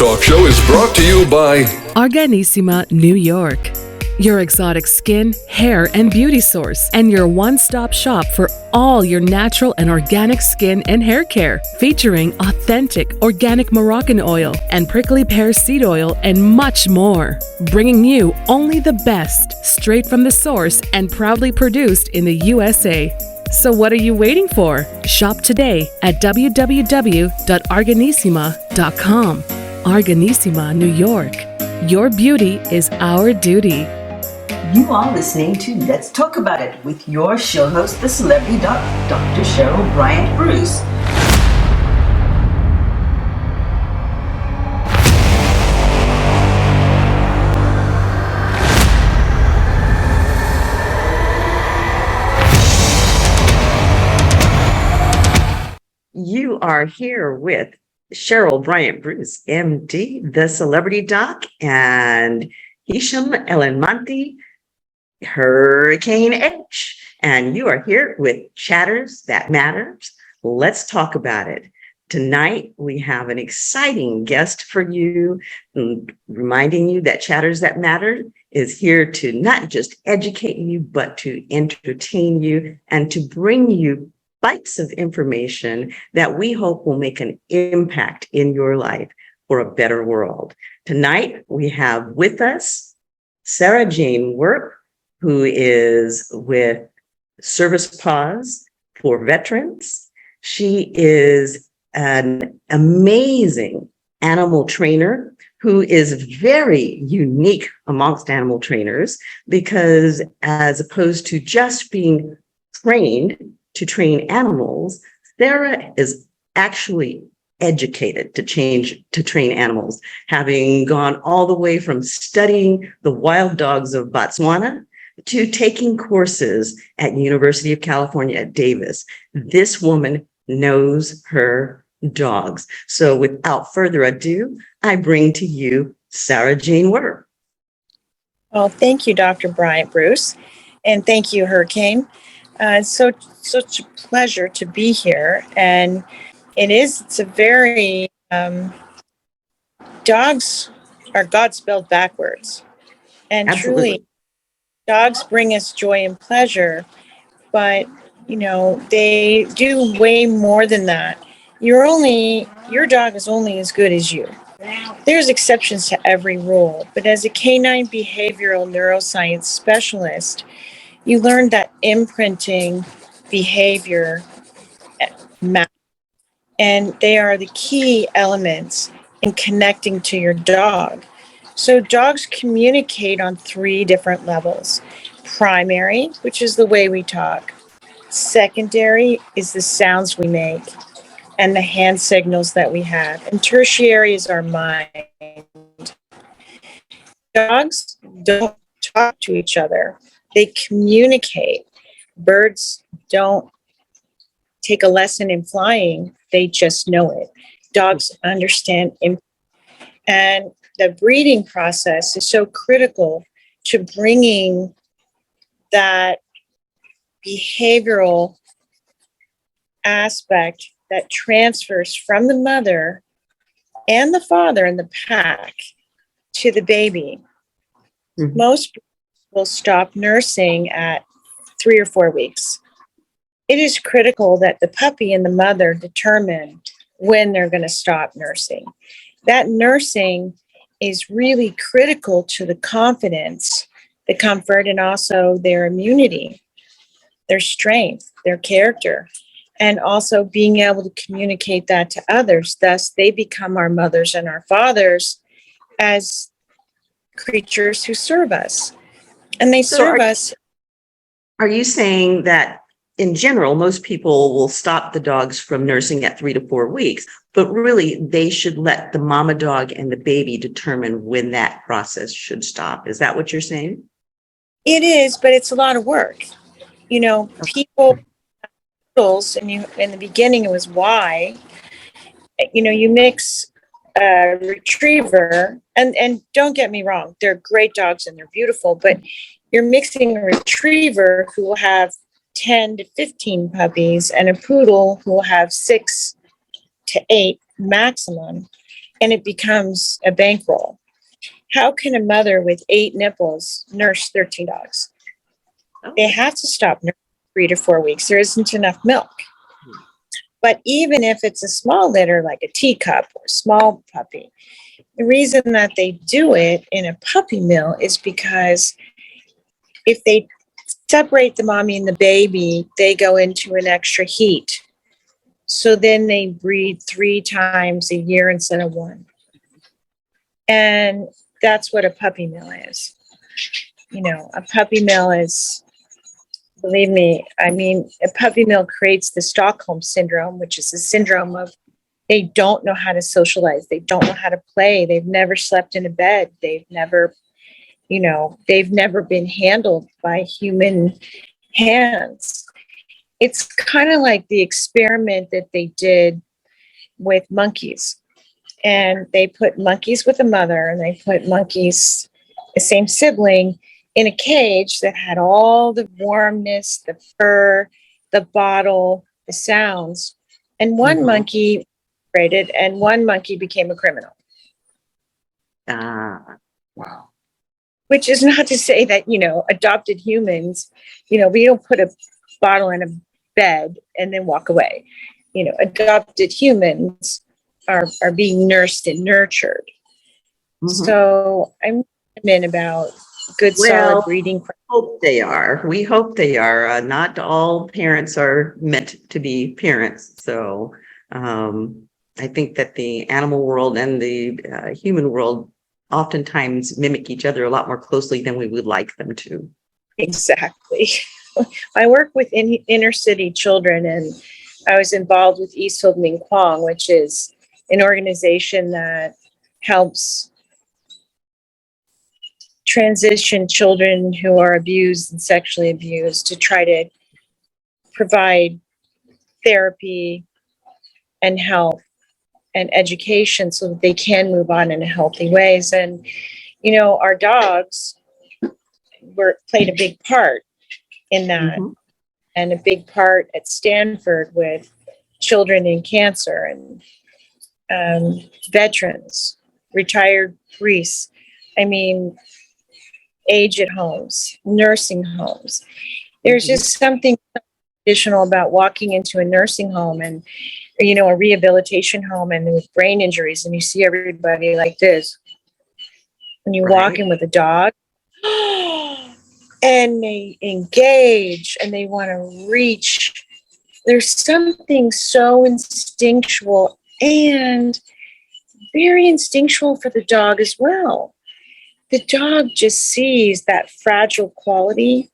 talk show is brought to you by Organissima, New York. Your exotic skin, hair, and beauty source, and your one-stop shop for all your natural and organic skin and hair care, featuring authentic organic Moroccan oil and prickly pear seed oil and much more. Bringing you only the best, straight from the source and proudly produced in the USA. So what are you waiting for? Shop today at www.organissima.com. Organissima, New York. Your beauty is our duty. You are listening to Let's Talk About It with your show host, the celebrity doc, Dr. Cheryl Bryant Bruce. You are here with Cheryl Bryant Bruce, MD, the celebrity doc, and Hisham Elenmanti, Hurricane H. And you are here with Chatters That Matters. Let's talk about it. Tonight, we have an exciting guest for you, reminding you that Chatters That Matter is here to not just educate you, but to entertain you and to bring you bites of information that we hope will make an impact in your life for a better world. Tonight, we have with us Sara Jane Werp, who is with Service Paws for Veterans. She is an amazing animal trainer who is very unique amongst animal trainers because as opposed to just being trained to train animals, Sara is actually educated to train animals, having gone all the way from studying the wild dogs of Botswana to taking courses at University of California at Davis. This woman knows her dogs. So without further ado, I bring to you Sara Jane Werp. Well, thank you, Dr. Bryant Bruce, and thank you, Hurricane. It's such a pleasure to be here, and it's a very, dogs are God spelled backwards, and Absolutely. Truly, dogs bring us joy and pleasure, but, they do way more than that. Your dog is only as good as you. There's exceptions to every rule, but as a canine behavioral neuroscience specialist, you learn that imprinting behavior matters, and they are the key elements in connecting to your dog. So dogs communicate on 3 different levels. Primary, which is the way we talk. Secondary is the sounds we make and the hand signals that we have. And tertiary is our mind. Dogs don't talk to each other. They communicate. Birds don't take a lesson in flying. They just know it. Dogs understand. And the breeding process is so critical to bringing that behavioral aspect that transfers from the mother and the father in the pack to the baby. Mm-hmm. Most will stop nursing at 3 or 4 weeks. It is critical that the puppy and the mother determine when they're going to stop nursing. That nursing is really critical to the confidence, the comfort, and also their immunity, their strength, their character, and also being able to communicate that to others. Thus, they become our mothers and our fathers as creatures who serve us. And they serve us. Are you saying that in general, most people will stop the dogs from nursing at 3 to 4 weeks, but really they should let the mama dog and the baby determine when that process should stop? Is that what you're saying? It is, but it's a lot of work. People, and in the beginning it was why, you mix a retriever, and don't get me wrong, they're great dogs and they're beautiful, but you're mixing a retriever who will have 10 to 15 puppies and a poodle who will have 6 to 8 maximum. and it becomes a bankroll. How can a mother with 8 nipples nurse 13 dogs? They have to stop nursing 3 to 4 weeks. There isn't enough milk. But even if it's a small litter, like a teacup or a small puppy, the reason that they do it in a puppy mill is because if they separate the mommy and the baby, they go into an extra heat. So then they breed 3 times a year instead of 1. And that's what a puppy mill is. A puppy mill is, believe me, a puppy mill creates the Stockholm syndrome, which is a syndrome of they don't know how to socialize. They don't know how to play. They've never slept in a bed. They've never been handled by human hands. It's kind of like the experiment that they did with monkeys. And they put monkeys with a mother, and they put monkeys, the same sibling, in a cage that had all the warmness, the fur, the bottle, the sounds. And one monkey rated, and one monkey became a criminal. Wow. Which is not to say that, adopted humans, we don't put a bottle in a bed and then walk away. Adopted humans are being nursed and nurtured. So I'm in about good, solid breeding. Hope they are. We hope they are. Not all parents are meant to be parents. So I think that the animal world and the human world oftentimes mimic each other a lot more closely than we would like them to. Exactly. I work with inner city children, and I was involved with Eastfield Ming Kwang, which is an organization that helps transition children who are abused and sexually abused to try to provide therapy and help and education so that they can move on in healthy ways. And, our dogs played a big part in that, and a big part at Stanford with children in cancer and veterans, retired priests. Aged homes, nursing homes. There's just something additional about walking into a nursing home and, a rehabilitation home and with brain injuries, and you see everybody like this. And you walk in with a dog and they engage and they want to reach. There's something so instinctual and very instinctual for the dog as well. The dog just sees that fragile quality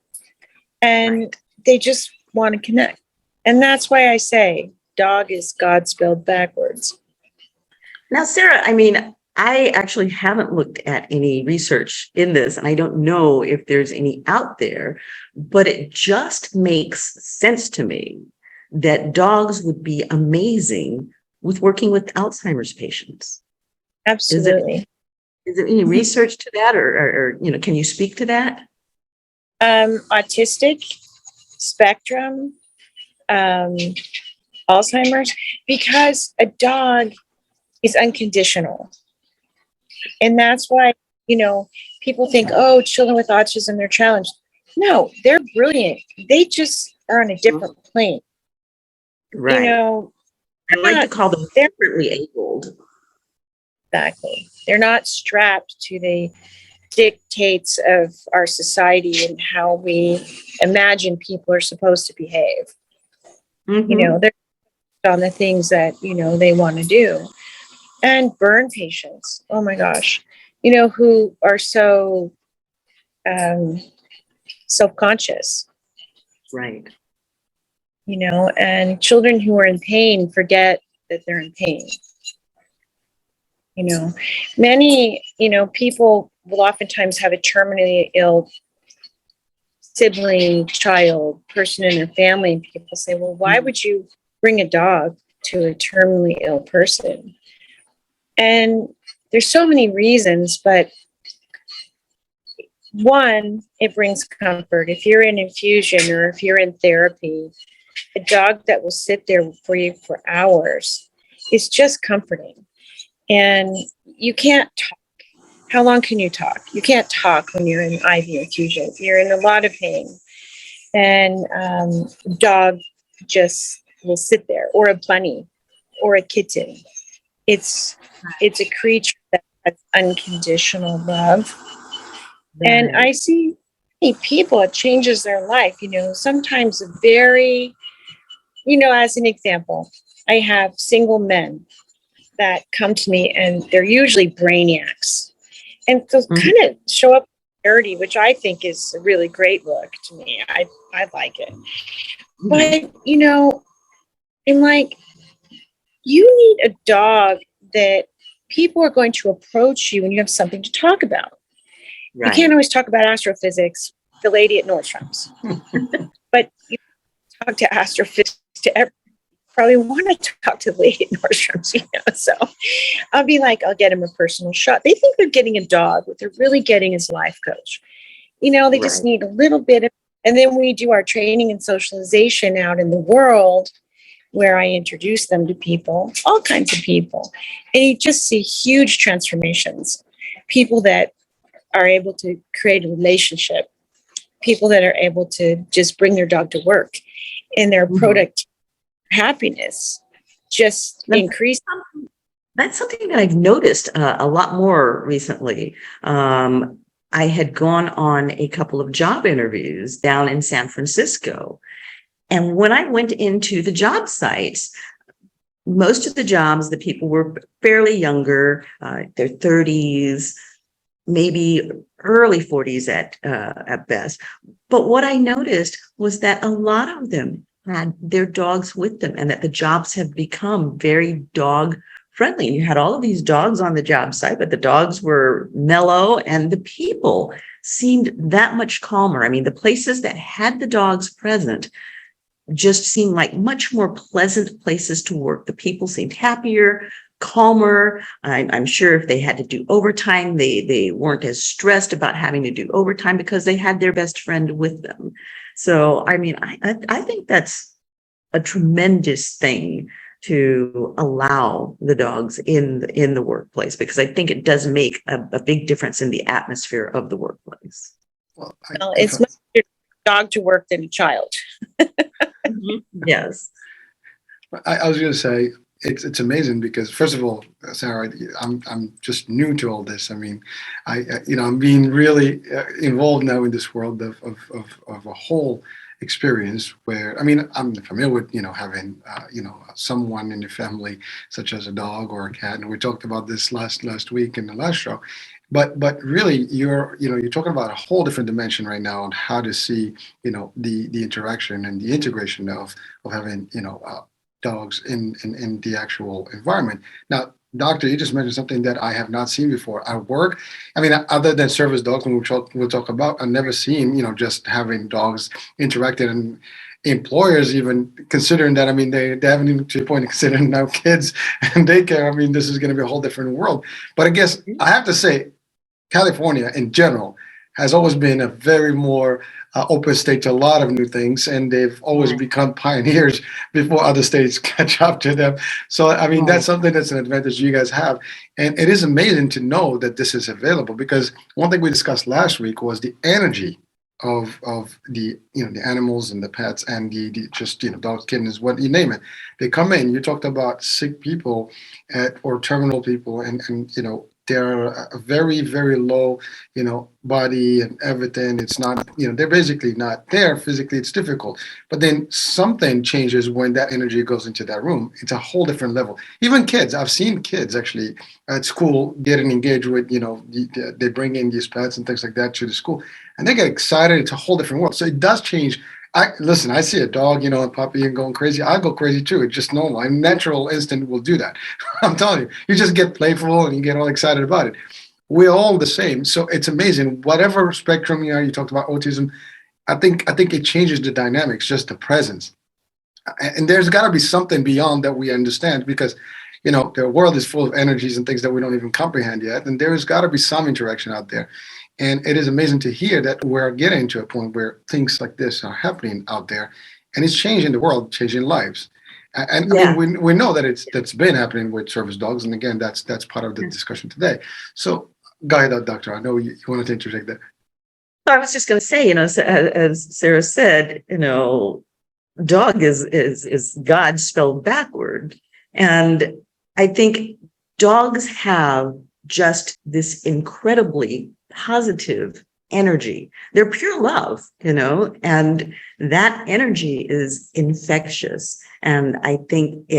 and they just want to connect. And that's why I say dog is God spelled backwards. Now, Sarah, I actually haven't looked at any research in this, and I don't know if there's any out there, but it just makes sense to me that dogs would be amazing with working with Alzheimer's patients. Absolutely. Is there any research to that, or can you speak to that? Autistic spectrum, Alzheimer's, because a dog is unconditional. And that's why, people think, oh, children with autism, they're challenged. No, they're brilliant. They just are on a different plane. Right. I like to call them differently abled. Exactly. They're not strapped to the dictates of our society and how we imagine people are supposed to behave. They're on the things that, they want to do. And burn patients, oh my gosh, who are so self-conscious. Right. And children who are in pain forget that they're in pain. Many, people will oftentimes have a terminally ill sibling, child, person in their family. And people say, well, why would you bring a dog to a terminally ill person? And there's so many reasons, but one, it brings comfort. If you're in infusion or if you're in therapy, a dog that will sit there for you for hours is just comforting. And you can't talk. How long can you talk? You can't talk when you're in IV infusion. You're in a lot of pain. And dog just will sit there, or a bunny, or a kitten. It's a creature that has unconditional love. And I see many people, it changes their life. Sometimes a very, as an example, I have single men that come to me, and they're usually brainiacs. And they'll kind of show up dirty, which I think is a really great look to me. I like it. But, and like, you need a dog that people are going to approach you when you have something to talk about. Right. You can't always talk about astrophysics, the lady at Nordstrom's. But you talk to astrophysics to everyone. Probably want to talk to the lady at Nordstrom's, So I'll be like, I'll get him a personal shot. They think they're getting a dog. What they're really getting is a life coach. They just need a little bit of, and then we do our training and socialization out in the world, where I introduce them to people, all kinds of people. And you just see huge transformations. People that are able to create a relationship, people that are able to just bring their dog to work, and their product happiness just increase. That's something that I've noticed a lot more recently. I had gone on a couple of job interviews down in San Francisco. And when I went into the job sites, most of the jobs, the people were fairly younger, their 30s, maybe early 40s at best. But what I noticed was that a lot of them had their dogs with them, and that the jobs have become very dog friendly. You had all of these dogs on the job site, but the dogs were mellow, and the people seemed that much calmer. I mean, the places that had the dogs present just seemed like much more pleasant places to work. The people seemed happier, calmer. I'm sure if they had to do overtime, they weren't as stressed about having to do overtime because they had their best friend with them. So, I mean, I think that's a tremendous thing to allow the dogs in the workplace, because I think it does make a big difference in the atmosphere of the workplace. Well, it's much better dog to work than a child. Yes. I was going to say, it's amazing because, first of all, Sarah, I'm just new to all this. I mean, I'm being really involved now in this world of a whole experience where, I mean, I'm familiar with having someone in the family such as a dog or a cat, and we talked about this last week in the last show. But really, you're talking about a whole different dimension right now on how to see the interaction and the integration of having dogs in the actual environment. Now, Doctor, you just mentioned something that I have not seen before. At work, I mean, other than service dogs, and we'll talk about, I've never seen just having dogs interacted, and employers even considering that. I mean, they haven't even to the point of considering now kids and daycare. I mean, this is going to be a whole different world. But I guess I have to say, California in general has always been a very more open state to a lot of new things, and they've always become pioneers before other states catch up to them. So, I mean, that's something that's an advantage you guys have. And it is amazing to know that this is available, because one thing we discussed last week was the energy of the the animals and the pets and the just dogs, kittens, what you name it. They come in. You talked about sick people or terminal people, and they're a very, very low, body and everything. It's not, they're basically not there physically. It's difficult. But then something changes when that energy goes into that room. It's a whole different level. Even kids, I've seen kids actually at school getting engaged with, they bring in these pets and things like that to the school, and they get excited. It's a whole different world. So it does change. I see a dog, a puppy, and going crazy. I go crazy too. It's just normal. A natural instinct will do that. I'm telling you, you just get playful and you get all excited about it. We're all the same. So it's amazing. Whatever spectrum you talked about autism, I think it changes the dynamics, just the presence. And there's got to be something beyond that we understand, because the world is full of energies and things that we don't even comprehend yet. And there's got to be some interaction out there. And it is amazing to hear that we're getting to a point where things like this are happening out there, and it's changing the world, changing lives. And I Yeah. mean, we know that that's been happening with service dogs, and again, that's part of the discussion today. So, go ahead, Doctor. I know you wanted to interject that. I was just going to say, as Sarah said, dog is God spelled backward. And I think dogs have just this incredibly positive energy. They're pure love, and that energy is infectious. And I think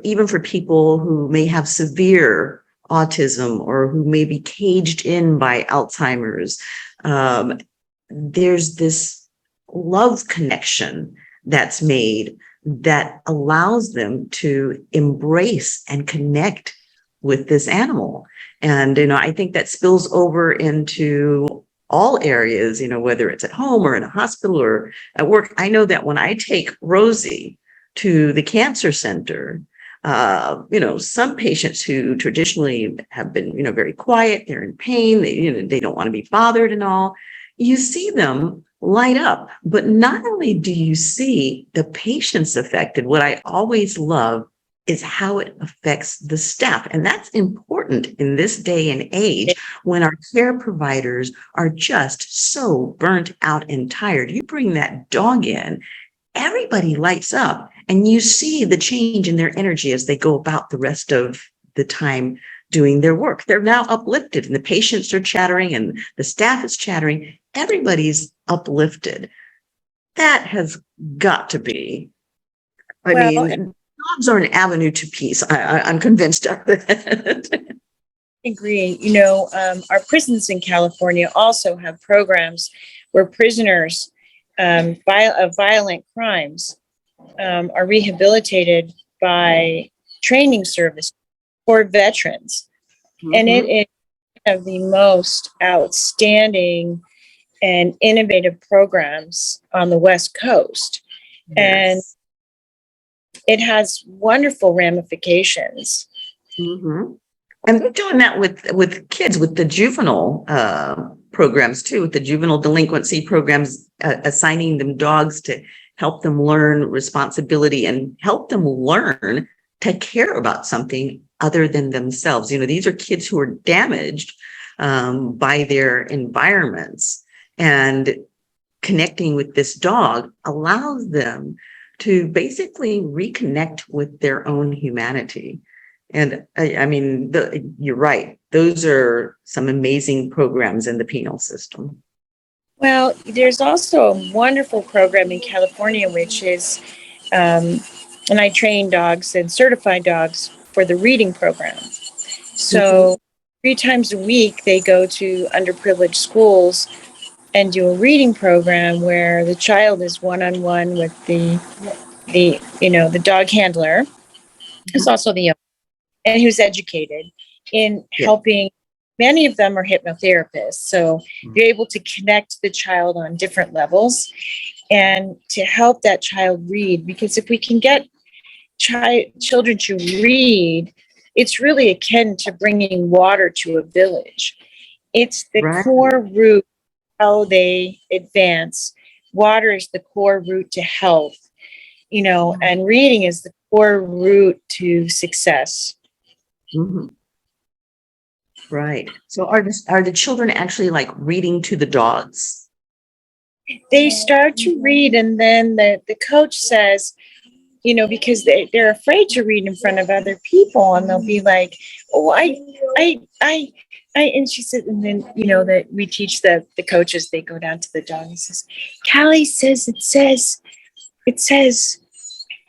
even for people who may have severe autism or who may be caged in by Alzheimer's, there's this love connection that's made that allows them to embrace and connect with this animal. And, I think that spills over into all areas, whether it's at home or in a hospital or at work. I know that when I take Rosie to the cancer center, some patients who traditionally have been, very quiet, they're in pain, they don't want to be bothered and all, you see them light up. But not only do you see the patients affected, what I always love is how it affects the staff. And that's important in this day and age when our care providers are just so burnt out and tired. You bring that dog in, everybody lights up, and you see the change in their energy as they go about the rest of the time doing their work. They're now uplifted, and the patients are chattering and the staff is chattering. Everybody's uplifted. That has got to be, dogs are an avenue to peace. I'm convinced of that. Agree. Our prisons in California also have programs where prisoners of violent crimes are rehabilitated by training service for veterans. Mm-hmm. And it is one of the most outstanding and innovative programs on the West Coast. Yes. And it has wonderful ramifications. Mm-hmm. And they're doing that with kids, with the juvenile programs too, with the juvenile delinquency programs, assigning them dogs to help them learn responsibility and help them learn to care about something other than themselves. These are kids who are damaged by their environments, and connecting with this dog allows them to basically reconnect with their own humanity. And you're right. Those are some amazing programs in the penal system. Well, there's also a wonderful program in California, which is, and I train dogs and certify dogs for the reading program. So 3 times a week, they go to underprivileged schools and do a reading program where the child is one-on-one with the dog handler, who's also the owner, and who's educated in helping. Many of them are hypnotherapists, so you're able to connect the child on different levels and to help that child read. Because if we can get children to read, it's really akin to bringing water to a village. It's the core root how they advance. Water is the core route to health, and reading is the core route to success. Mm-hmm. Right. So are the children actually like reading to the dogs? They start to read, and then the coach says, because they're afraid to read in front of other people, and they'll be like, "Oh, I," and she said, and then that we teach the coaches. They go down to the dog and says, "Callie says it says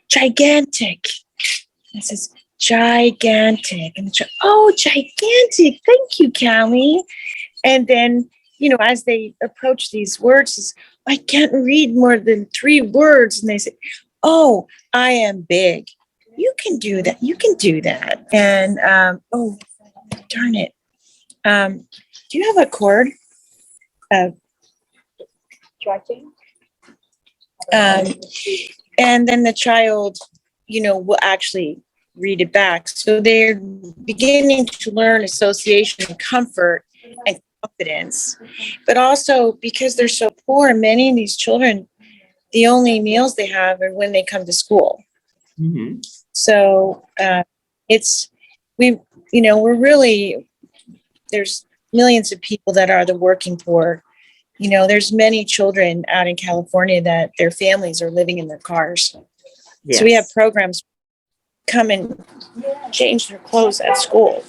gigantic." It says gigantic, and the child, "Oh, gigantic! Thank you, Callie." And then as they approach these words, I can't read more than 3 words, and they say, "Oh, I am big. You can do that. You can do that." And oh, darn it. Do you have a cord? And then the child, will actually read it back. So they're beginning to learn association and comfort and confidence. But also because they're so poor, many of these children, the only meals they have are when they come to school. Mhm. So we're really, there's millions of people that are the working poor. There's many children out in California that their families are living in their cars. So we have Yes. programs come and change their clothes at school.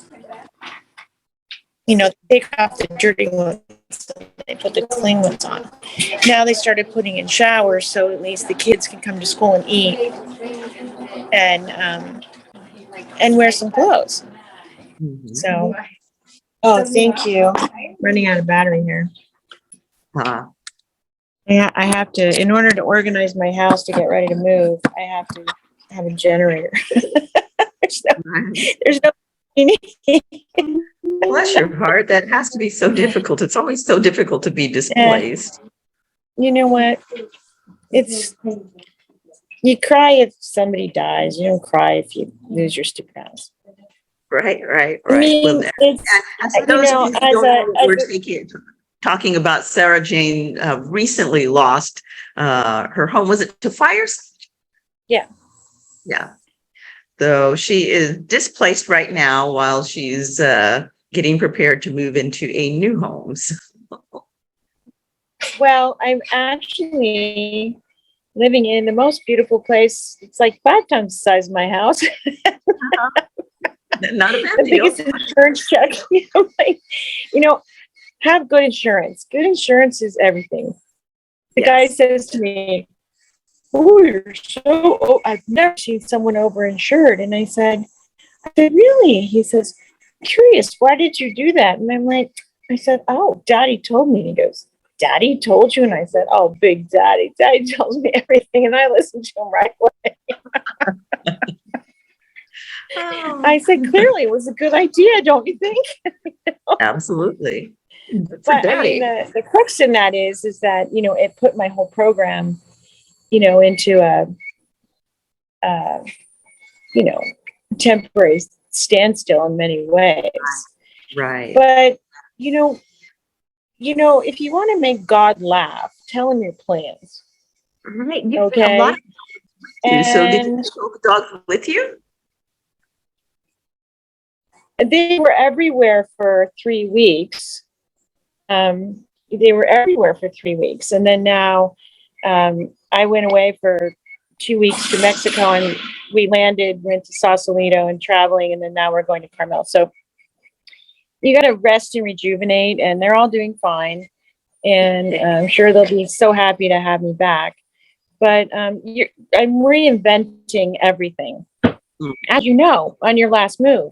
Take off the dirty ones, they put the clean ones on. Now they started putting in showers, so at least the kids can come to school and eat and wear some clothes. Mhm. So, oh, thank you. Running out of battery here. Ah, Yeah, I have to, in order to organize my house to get ready to move, I have to have a generator. there's no, right. there's no. Bless your heart. That has to be so difficult. It's always so difficult to be displaced. You know what? You cry if somebody dies. You don't cry if you lose your stupid house. Right, right, I right. Well, mean, it's, and for those of you who as don't know, a, we're talking about Sara Jane recently lost her home. Was it to fires? yeah. Yeah. So she is displaced right now while she's getting prepared to move into a new home. Well, I'm actually living in the most beautiful place. It's like 5 times the size of my house. Not a bad The deal. biggest insurance check. Have good insurance. Good insurance is everything. The guy Yes. says to me, "Oh, you're so, oh, I've never seen someone overinsured." And I said, "Really?" He says, "Curious, why did you do that?" And I said, "Oh, Daddy told me." And he goes, "Daddy told you?" And I said, "Oh, Big Daddy. Daddy tells me everything." And I listened to him right away. I said, "Clearly it was a good idea, don't you think?" Absolutely. Good for But I mean, daddy. the crux in that is that, it put my whole program, into a you know, temporary standstill in many ways. Right. But, if you want to make God laugh, tell him your plans. Right. You bring a lot Okay. of you. So did you And take all the dogs with you? they were everywhere for 3 weeks. They were everywhere for 3 weeks. And then now I went away for 2 weeks to Mexico, and we landed, went to Sausalito and traveling. And then now we're going to Carmel. So you got to rest and rejuvenate, and they're all doing fine. And I'm sure they'll be so happy to have me back. But I'm reinventing everything, Mm. as you know, on your last move.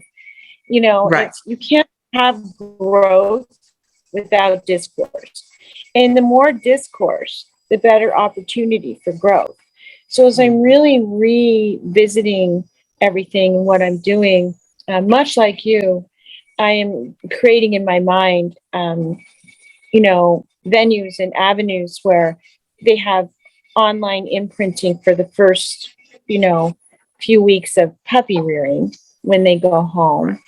Right. You can't have growth without discourse. And the more discourse, the better opportunity for growth. So as I'm really revisiting everything and what I'm doing, much like you, I am creating in my mind, venues and avenues where they have online imprinting for the first, few weeks of puppy rearing when they go home.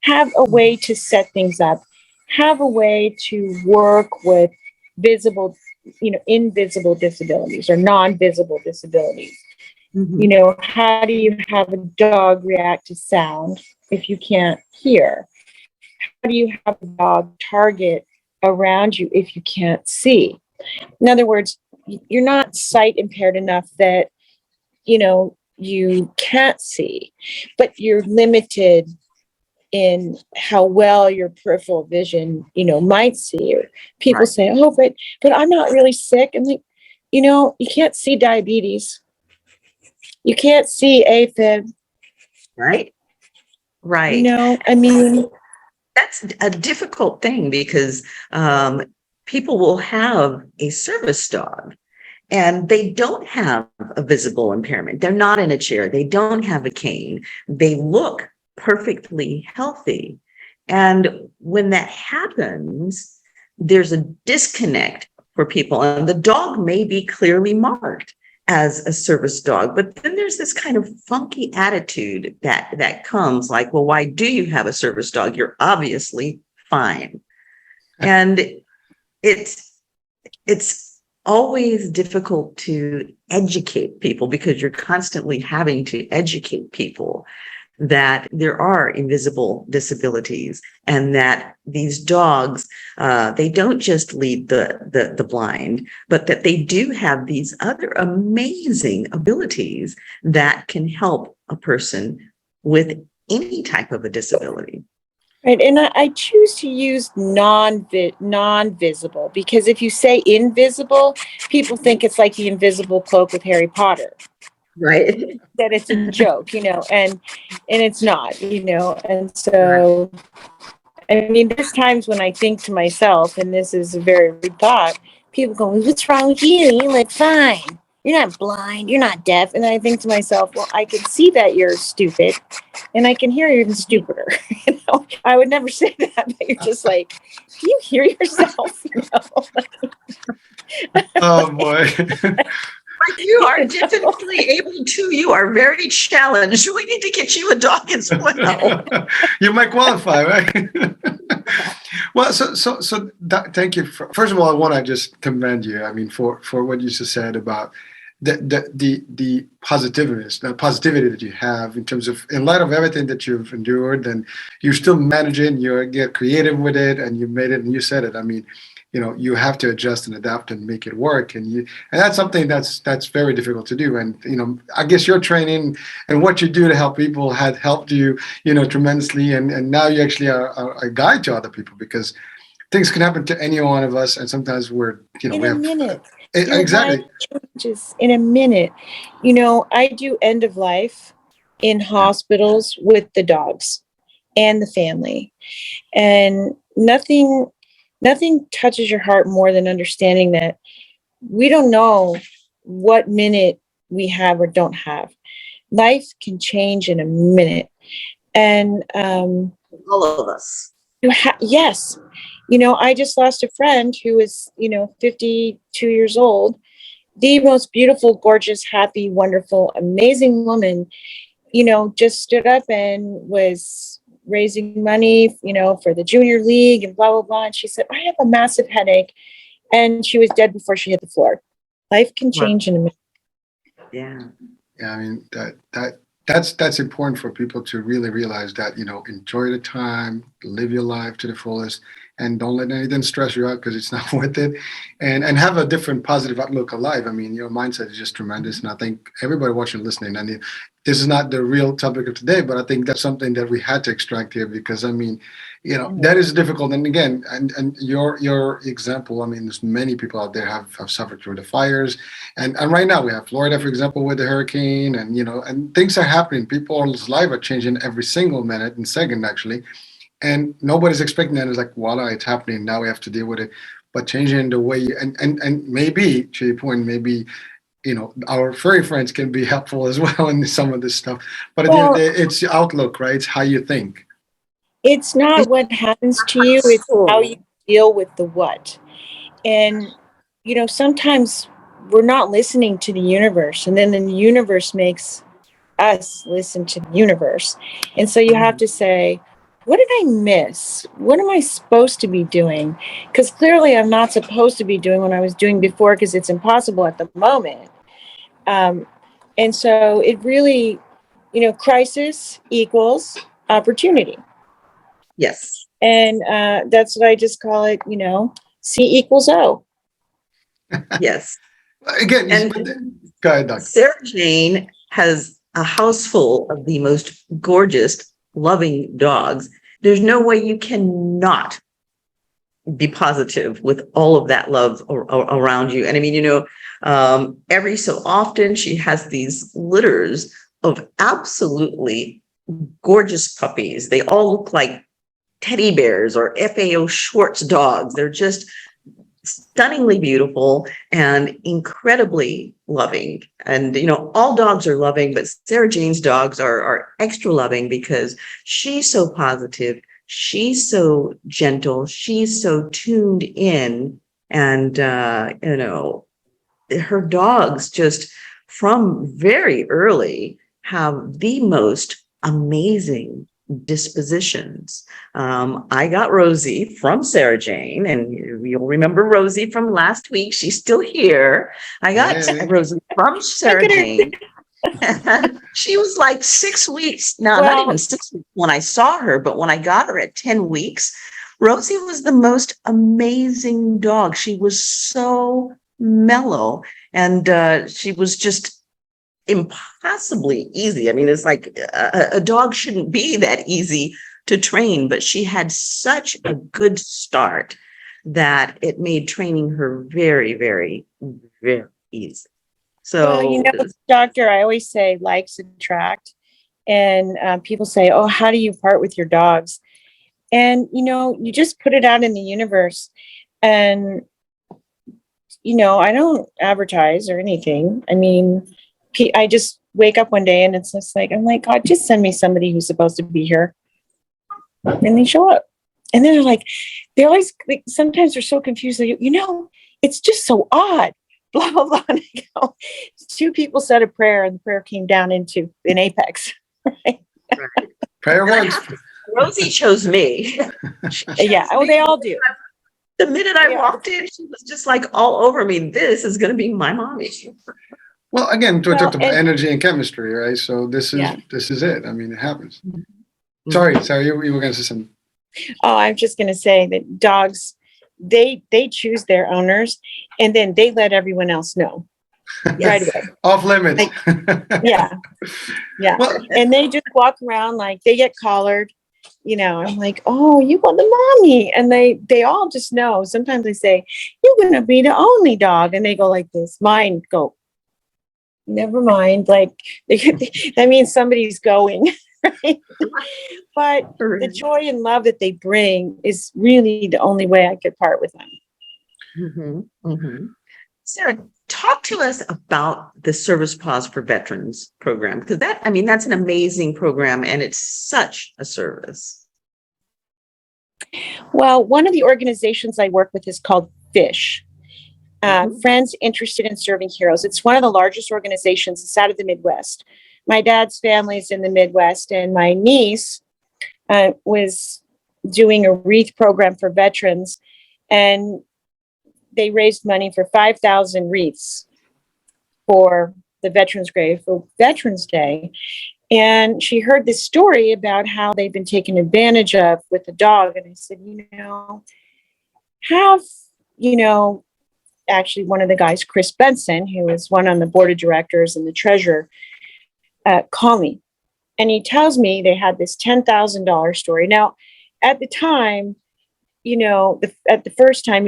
Have a way to set things up. Have a way to work with visible, invisible disabilities or non-visible disabilities. Mhm. How do you have a dog react to sound if you can't hear? How do you have a dog target around you if you can't see? In other words, you're not sight impaired enough that, you can't see, but you're limited in how well your peripheral vision, might see. Or people Right. say, "Oh, but I'm not really sick." And like, you can't see diabetes. You can't see AFib. Right. Right. I mean, That's a difficult thing because people will have a service dog and they don't have a visible impairment. They're not in a chair. They don't have a cane. They look perfectly healthy. And when that happens, there's a disconnect for people. And the dog may be clearly marked as a service dog, but then there's this kind of funky attitude that comes like, well, why do you have a service dog? You're obviously fine. And it's always difficult to educate people because you're constantly having to educate people that there are invisible disabilities and that these dogs, they don't just lead the blind, but that they do have these other amazing abilities that can help a person with any type of a disability. Right, and I choose to use non-visible because if you say invisible, people think it's like the invisible cloak with Harry Potter. Right. That it's a joke, and it's not, and so I mean, there's times when I think to myself, and this is a very rude thought, people go, "What's wrong with you? You look fine. You're not blind. You're not deaf." And I think to myself, well, I can see that you're stupid, and I can hear you're even stupider. I would never say that, but you're just like, can you hear yourself? Oh boy. But you are definitely able to. You are very challenged. We need to get you a dog as well. You might qualify, right? Well, thank you. First of all, I want to just commend you. I mean, for what you just said about the positivity that you have in terms of, in light of everything that you've endured, and you're still managing. You're creative with it, and you made it, and you said it. I mean, you have to adjust and adapt and make it work, and that's something that's very difficult to do. And I guess your training and what you do to help people had helped you, tremendously. And now you actually are a guide to other people, because things can happen to any one of us, and sometimes we're, in a minute. Exactly. Changes in a minute. I do end of life in hospitals with the dogs and the family, and nothing touches your heart more than understanding that we don't know what minute we have or don't have. Life can change in a minute. And All of us. yes, I just lost a friend who was, 52 years old, the most beautiful, gorgeous, happy, wonderful, amazing woman, just stood up and was raising money, for the junior league and blah, blah, blah. And she said, I have a massive headache. And she was dead before she hit the floor. Life can change in a minute. Yeah. Yeah, I mean, that's important for people to really realize that, enjoy the time, live your life to the fullest, and don't let anything stress you out, because it's not worth it. And have a different positive outlook of life. I mean, your mindset is just tremendous. And I think everybody watching, listening, and this is not the real topic of today, but I think that's something that we had to extract here, because I mean, that is difficult. And again, and your example, I mean, there's many people out there have suffered through the fires, and right now we have Florida, for example, with the hurricane, and and things are happening. People's lives are changing every single minute and second, actually, and nobody's expecting that. It's like, voila, it's happening. Now we have to deal with it. But changing the way, and maybe, to your point, maybe our furry friends can be helpful as well in some of this stuff. But at the end of the day, it's the outlook, right? It's how you think. It's not what happens to you, it's how you deal with the what. And, sometimes we're not listening to the universe, and then the universe makes us listen to the universe. And so you have to say, what did I miss? What am I supposed to be doing? Because clearly I'm not supposed to be doing what I was doing before, because it's impossible at the moment. And so it really, crisis equals opportunity. Yes. And that's what I just call it, C equals O. Yes. Again, And go ahead, Doc. Sara Jane has a house full of the most gorgeous, loving dogs. There's no way you cannot be positive with all of that love around you. And I mean, every so often she has these litters of absolutely gorgeous puppies. They all look like teddy bears or FAO Schwartz dogs. They're just stunningly beautiful and incredibly loving. And, all dogs are loving, but Sara Jane's dogs are extra loving because she's so positive. She's so gentle. She's so tuned in. And, her dogs just from very early have the most amazing dispositions. I got Rosie from Sara Jane, and you'll remember Rosie from last week. She's still here. I got Hey. Rosie from Sara at her. Jane. She was like 6 weeks. No, not even 6 weeks when I saw her, but when I got her at 10 weeks, Rosie was the most amazing dog. She was so mellow, and she was just impossibly easy. I mean, it's like a dog shouldn't be that easy to train, but she had such a good start that it made training her very, very, very easy. Well, you So, know, doctor, I always say likes attract. And people say, oh, how do you part with your dogs? And, you know, you just put it out in the universe. And, you know, I don't advertise or anything. I mean, I just wake up one day and it's just like, I'm like, God, just send me somebody who's supposed to be here. And they show up. And then they're always, like, sometimes they're so confused. They go, you know, it's just so odd. Blah, blah, blah. And I go, two people said a prayer and the prayer came down into an apex. Right? Prayer once. Rosie chose me. Yeah. Oh, they all do. The minute I walked in, she was just like all over me. This is going to be my mommy. Well, again, we Well, talked about and- energy and chemistry, right? So this is it. I mean, it happens. Sorry, you were going to say something. Oh, I'm just going to say that dogs, they choose their owners and then they let everyone else know right away. Off limits. Yeah. Yeah. Well, And they just walk around like they get collared. You know, I'm like, oh, you want the mommy. And they all just know. Sometimes they say, you're going to be the only dog. And they go like this. Mine go, never mind. Like, that means somebody's going. Right? But the joy and love that they bring is really the only way I could part with them. Mm-hmm, mm-hmm. Sara, talk to us about the Service Paws for Veterans program, because that's an amazing program and it's such a service. Well, one of the organizations I work with is called FISH, Friends Interested in Serving Heroes. It's one of the largest organizations. It's out of the Midwest. My dad's family is in the Midwest, and my niece was doing a wreath program for veterans, and they raised money for 5,000 wreaths for the veterans' grave for Veterans Day. And she heard this story about how they've been taken advantage of with the dog. And I said, actually one of the guys, Chris Benson, who is one on the board of directors and the treasurer, call me. And he tells me they had this $10,000 story. Now, at the time, at the first time,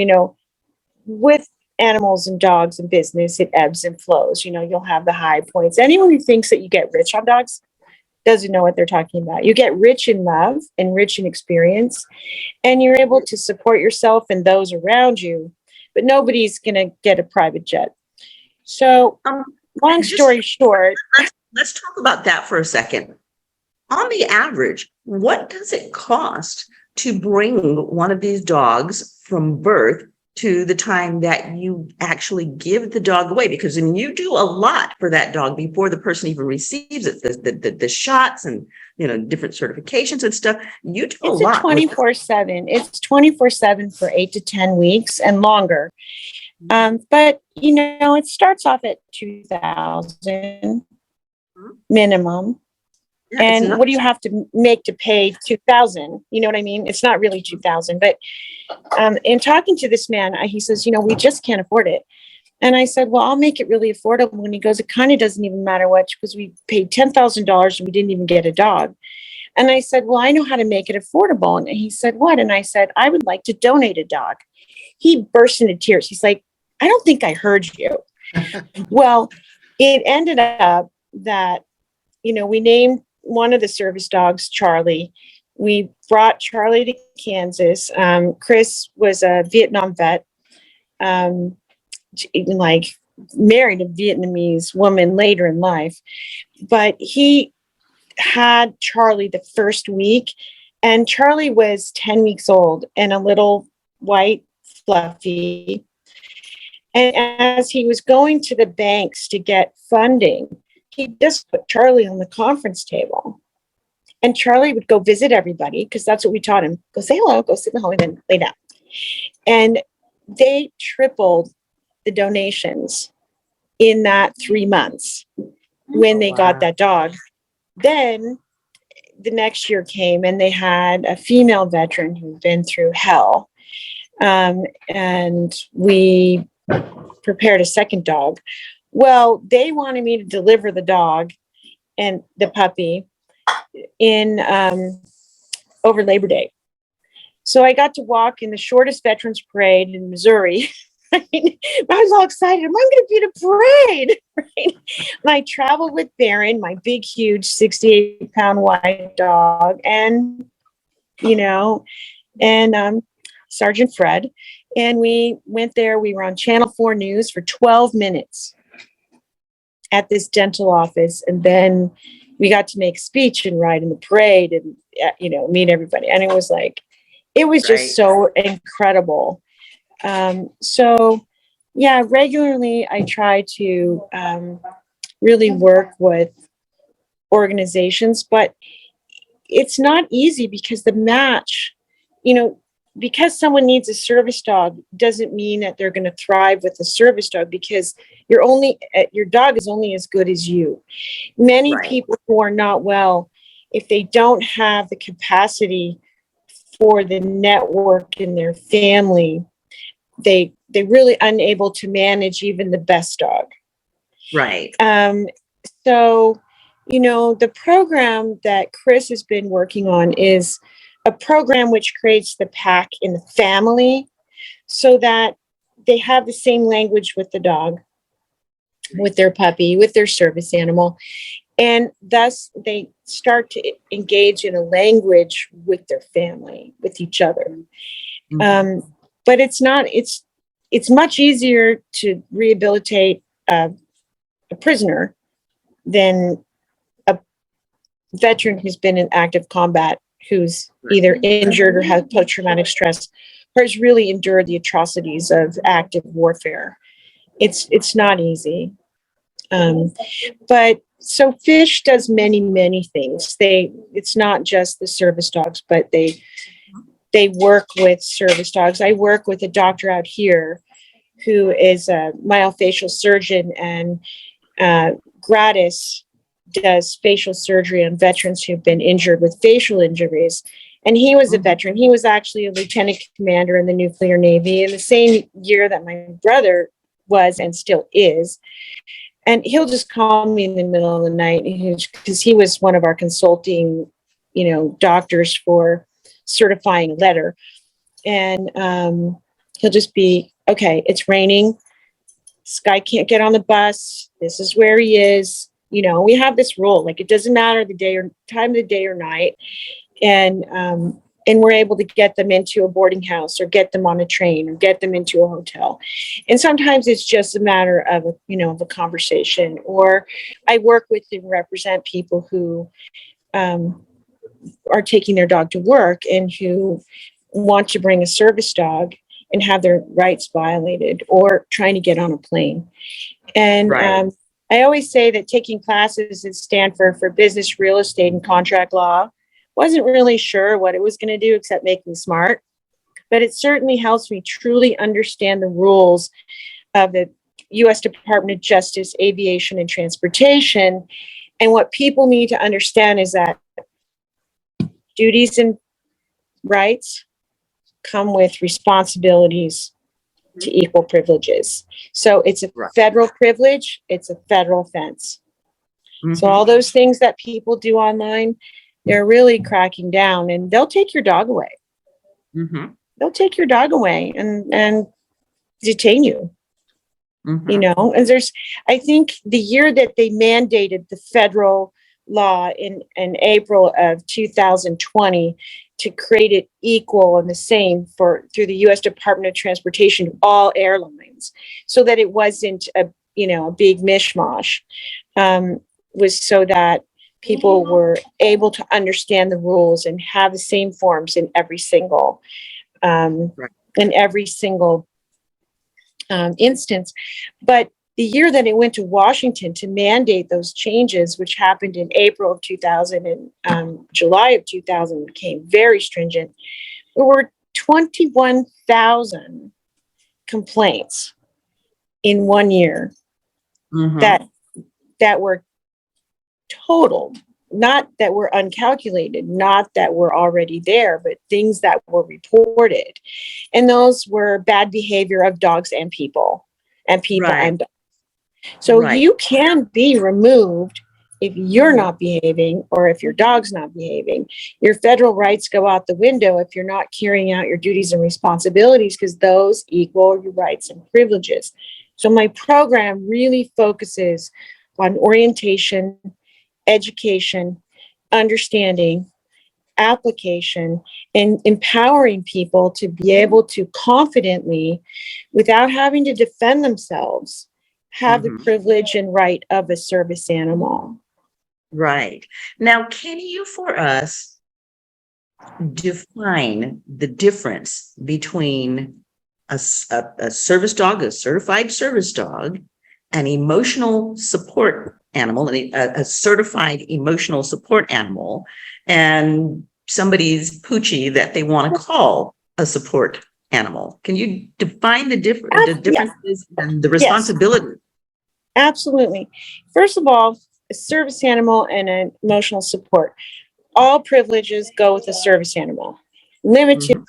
with animals and dogs and business, it ebbs and flows. You'll have the high points. Anyone who thinks that you get rich on dogs doesn't know what they're talking about. You get rich in love and rich in experience, and you're able to support yourself and those around you, but nobody's going to get a private jet. So, long story short, let's talk about that for a second. On the average, what does it cost to bring one of these dogs from birth to the time that you actually give the dog away? Because when you do a lot for that dog before the person even receives it, the shots and different certifications and stuff, you do a lot. It's 24/7. It's 24/7 for 8 to 10 weeks and longer. But it starts off at 2,000 minimum. Yeah, and what do you have to make to pay 2,000? You know what I mean? It's not really 2,000, but in talking to this man, he says, we just can't afford it. And I said, well, I'll make it really affordable. And he goes, it kind of doesn't even matter what, because we paid $10,000 and we didn't even get a dog. And I said, well, I know how to make it affordable. And he said, what? And I said, I would like to donate a dog. He burst into tears. He's like, I don't think I heard you. Well, it ended up that, we named one of the service dogs Charlie. We brought Charlie to Kansas. Chris was a Vietnam vet, married a Vietnamese woman later in life. But he had Charlie the first week, and Charlie was 10 weeks old and a little white, fluffy. And as he was going to the banks to get funding, he just put Charlie on the conference table. And Charlie would go visit everybody because that's what we taught him. Go say hello, go sit in the hallway, then lay down. And they tripled the donations in that 3 months when they got that dog. Then the next year came and they had a female veteran who'd been through hell. And we prepared a second dog. Well, they wanted me to deliver the dog and the puppy in over Labor Day. So I got to walk in the shortest veterans parade in Missouri. Right? I was all excited. I'm going to be in a parade. Right? And I traveled with Baron, my big, huge 68-pound white dog, and, Sergeant Fred. And we went there. We were on Channel 4 News for 12 minutes at this dental office. And then we got to make a speech and ride in the parade and, meet everybody. And it was just so incredible. Regularly I try to really work with organizations, but it's not easy because the match, because someone needs a service dog doesn't mean that they're going to thrive with a service dog, because your dog is only as good as you. Many people who are not well, if they don't have the capacity for the network in their family, they're really unable to manage even the best dog. Right. The program that Chris has been working on is a program which creates the pack in the family so that they have the same language with the dog, with their puppy, with their service animal. And thus they start to engage in a language with their family, with each other. Mm-hmm. But it's much easier to rehabilitate a prisoner than a veteran who's been in active combat, who's either injured or has post-traumatic stress, or has really endured the atrocities of active warfare. It's not easy. But so Fish does many, many things. It's not just the service dogs, but they work with service dogs. I work with a doctor out here who is a myofacial surgeon, and gratis does facial surgery on veterans who've been injured with facial injuries. And he was a veteran. He was actually a lieutenant commander in the nuclear Navy in the same year that my brother was and still is. And he'll just call me in the middle of the night because he was one of our consulting, doctors for certifying a letter. And he'll just be, okay, it's raining. This guy can't get on the bus. This is where he is. We have this rule, it doesn't matter the day or time of the day or night. And we're able to get them into a boarding house or get them on a train or get them into a hotel. And sometimes it's just a matter of a conversation. Or I work with and represent people who are taking their dog to work and who want to bring a service dog and have their rights violated, or trying to get on a plane. And I always say that taking classes at Stanford for business, real estate, and contract law, wasn't really sure what it was going to do except make me smart. But it certainly helps me truly understand the rules of the U.S. Department of Justice, Aviation, and Transportation. And what people need to understand is that duties and rights come with responsibilities to equal privileges. So it's a federal privilege, it's a federal offense. Mm-hmm. So all those things that people do online, they're really cracking down, and they'll take your dog away. Mm-hmm. They'll take your dog away and detain you. Mm-hmm. And I think the year that they mandated the federal law in April of 2020 to create it equal and the same through the U.S. Department of Transportation, all airlines, so that it wasn't a big mishmash, was so that people were able to understand the rules and have the same forms in every single instance. But the year that it went to Washington to mandate those changes, which happened in April of 2000 and July of 2000, became very stringent. There were 21,000 complaints in 1 year Mhm. that were totaled, not that were uncalculated, not that were already there, but things that were reported. And those were bad behavior of dogs and people Right. and dogs. So Right. you can be removed if you're not behaving or if your dog's not behaving. Your federal rights go out the window if you're not carrying out your duties and responsibilities, because those equal your rights and privileges. So my program really focuses on orientation, education, understanding, application, and empowering people to be able to confidently, without having to defend themselves, have the Mhm. privilege and right of a service animal. Right. Now, can you for us define the difference between a service dog, a certified service dog, an emotional support animal, a certified emotional support animal, and somebody's poochie that they want to call a support animal? Can you define the Yeah, differences and the yes, responsibility? absolutely. First of all, a service animal and an emotional support. All privileges go with a service animal. Limited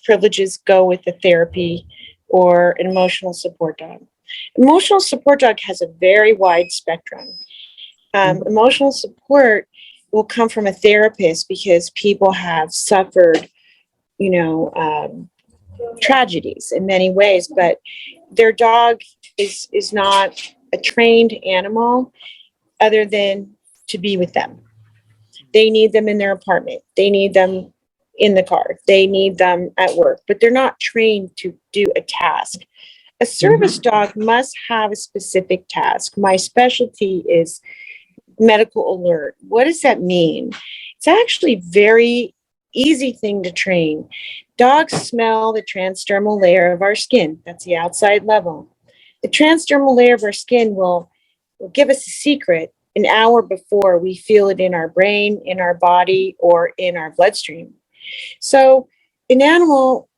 privileges go with a therapy or an emotional support dog. Emotional support dog has a very wide spectrum. Emotional support will come from a therapist because people have suffered, tragedies in many ways, but their dog is not a trained animal other than to be with them. They need them in their apartment. They need them in the car. They need them at work, but they're not trained to do a task. A service dog must have a specific task. My specialty is medical alert. What does that mean? It's actually very easy thing to train. Dogs smell the transdermal layer of our skin. That's the outside level. The transdermal layer of our skin will give us a secret an hour before we feel it in our brain, in our body, or in our bloodstream. So an animal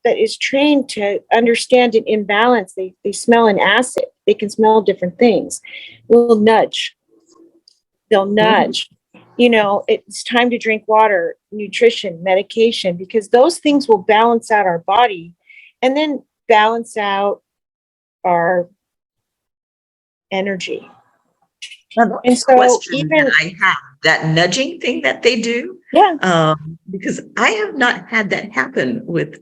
that is trained to understand an imbalance, they smell an acid, they can smell different things, will nudge. They'll nudge. It's time to drink water, nutrition, medication, because those things will balance out our body and then balance out our energy. Now, And the so question even, that I have, that nudging thing that they do, yeah, because I have not had that happen with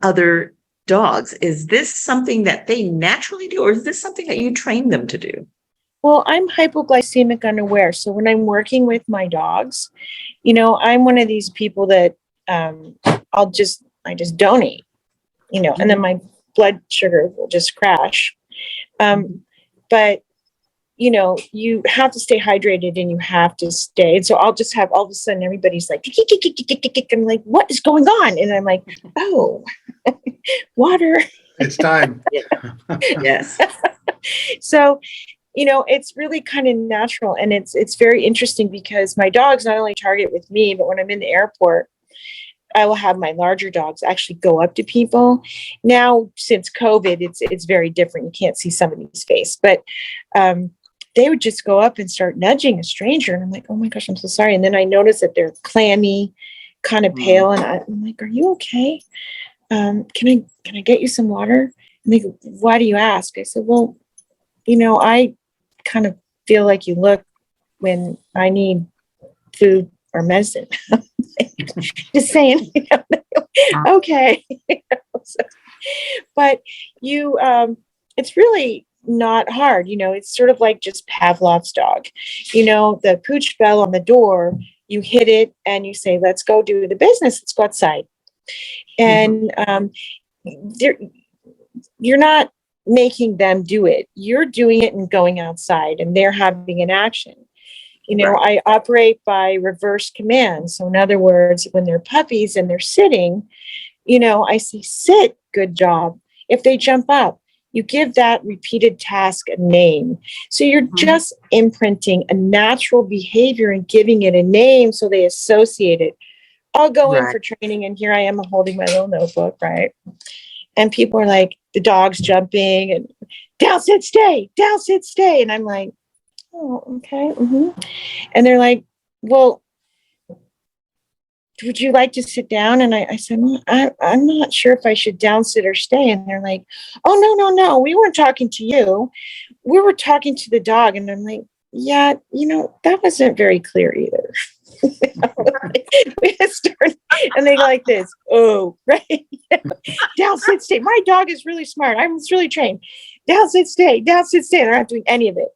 other dogs. Is this something that they naturally do, or is this something that you train them to do? well, I'm hypoglycemic unaware. So when I'm working with my dogs, I'm one of these people that I just donate, and then my blood sugar will just crash. But you have to stay hydrated and you have to stay. And so I'll just have all of a sudden everybody's like, I'm like, what is going on? And I'm like, oh, water. It's time. Yes. So, it's really kind of natural. And it's very interesting because my dogs not only target with me, but when I'm in the airport, I will have my larger dogs actually go up to people. Now, since COVID, it's very different. You can't see somebody's face, but they would just go up and start nudging a stranger. And I'm like, oh my gosh, I'm so sorry. And then I notice that they're clammy, kind of pale. And I'm like, are you okay? Can I get you some water? And they go, why do you ask? I said, well, I kind of feel like you look when I need food or medicine. Just saying, okay. But it's really not hard. It's sort of like just Pavlov's dog. The pooch bell on the door, you hit it and you say, let's go do the business. Let's go outside. And you're not making them do it. You're doing it and going outside and they're having an action. I operate by reverse command. So in other words, when they're puppies and they're sitting, I say, sit, good job. If they jump up, you give that repeated task a name. So you're just imprinting a natural behavior and giving it a name so they associate it. I'll go in Right. for training, and here I am holding my little notebook, right? And people are like, the dog's jumping and down, sit, stay, down, sit, stay. And I'm like, oh, okay. And they're like, well, would you like to sit down? And I said, well, I'm not sure if I should down, sit, or stay. And they're like, oh, no. We weren't talking to you. We were talking to the dog. And I'm like, yeah, that wasn't very clear either. We started, and they go like this. Oh, right. Down, sit, stay. My dog is really smart. I'm really trained. Down, sit, stay. Down, sit, stay. They're not doing any of it.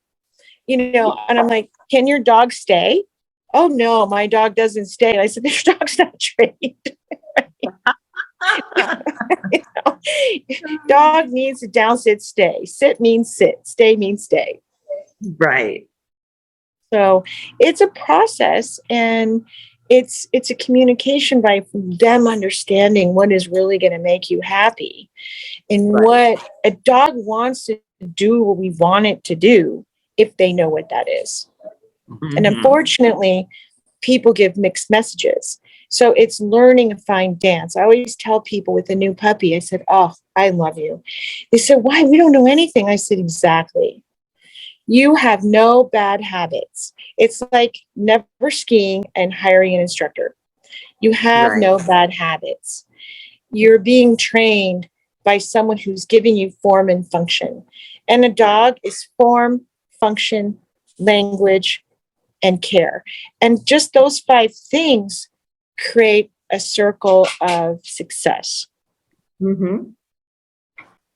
And I'm like, can your dog stay? Oh no, my dog doesn't stay. And I said, this dog's not trained. Dog needs to down, sit, stay. Sit means sit. Stay means stay. Right. So it's a process, and it's a communication by them understanding what is really going to make you happy, and what a dog wants to do what we want it to do if they know what that is. And unfortunately, people give mixed messages. So it's learning a fine dance. I always tell people with a new puppy, I said, oh, I love you. They said, why? We don't know anything. I said, exactly. You have no bad habits. It's like never skiing and hiring an instructor. You have no bad habits. You're being trained by someone who's giving you form and function. And a dog is form, function, language, and care. And just those 5 things create a circle of success.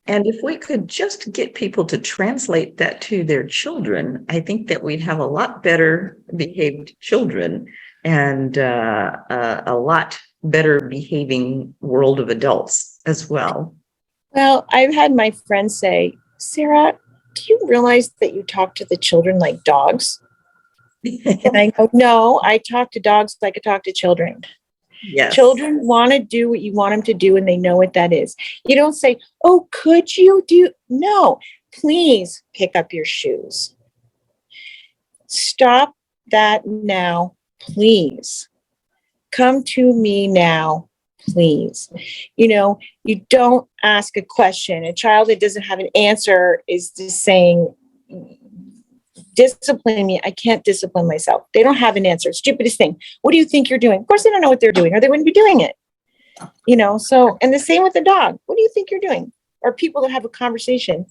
And if we could just get people to translate that to their children, I think that we'd have a lot better behaved children and a lot better behaving world of adults as well. Well, I've had my friends say, Sarah, do you realize that you talk to the children like dogs? And I go, no, I talk to dogs like I talk to children. Yes. Children want to do what you want them to do, and they know what that is. You don't say, oh, could you do? No, please pick up your shoes. Stop that now, please. Come to me now, please. You don't ask a question. A child that doesn't have an answer is just saying, discipline me. I can't discipline myself. They don't have an answer. Stupidest thing. What do you think you're doing? Of course, they don't know what they're doing, or they wouldn't be doing it. So, and the same with the dog. What do you think you're doing? Or people that have a conversation.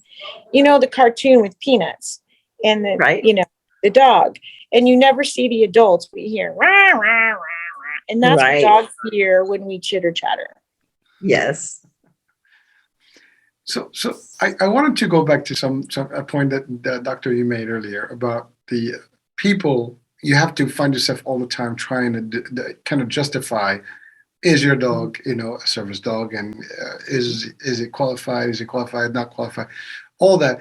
The cartoon with Peanuts and the dog, and you never see the adults. We hear rah, rah, rah, rah. And that's what dogs hear when we chitter chatter. Yes. So I wanted to go back to a point that Doctor, you made earlier about the people. You have to find yourself all the time trying to kind of justify, is your dog, a service dog, and is it qualified? Is it qualified? Not qualified? All that,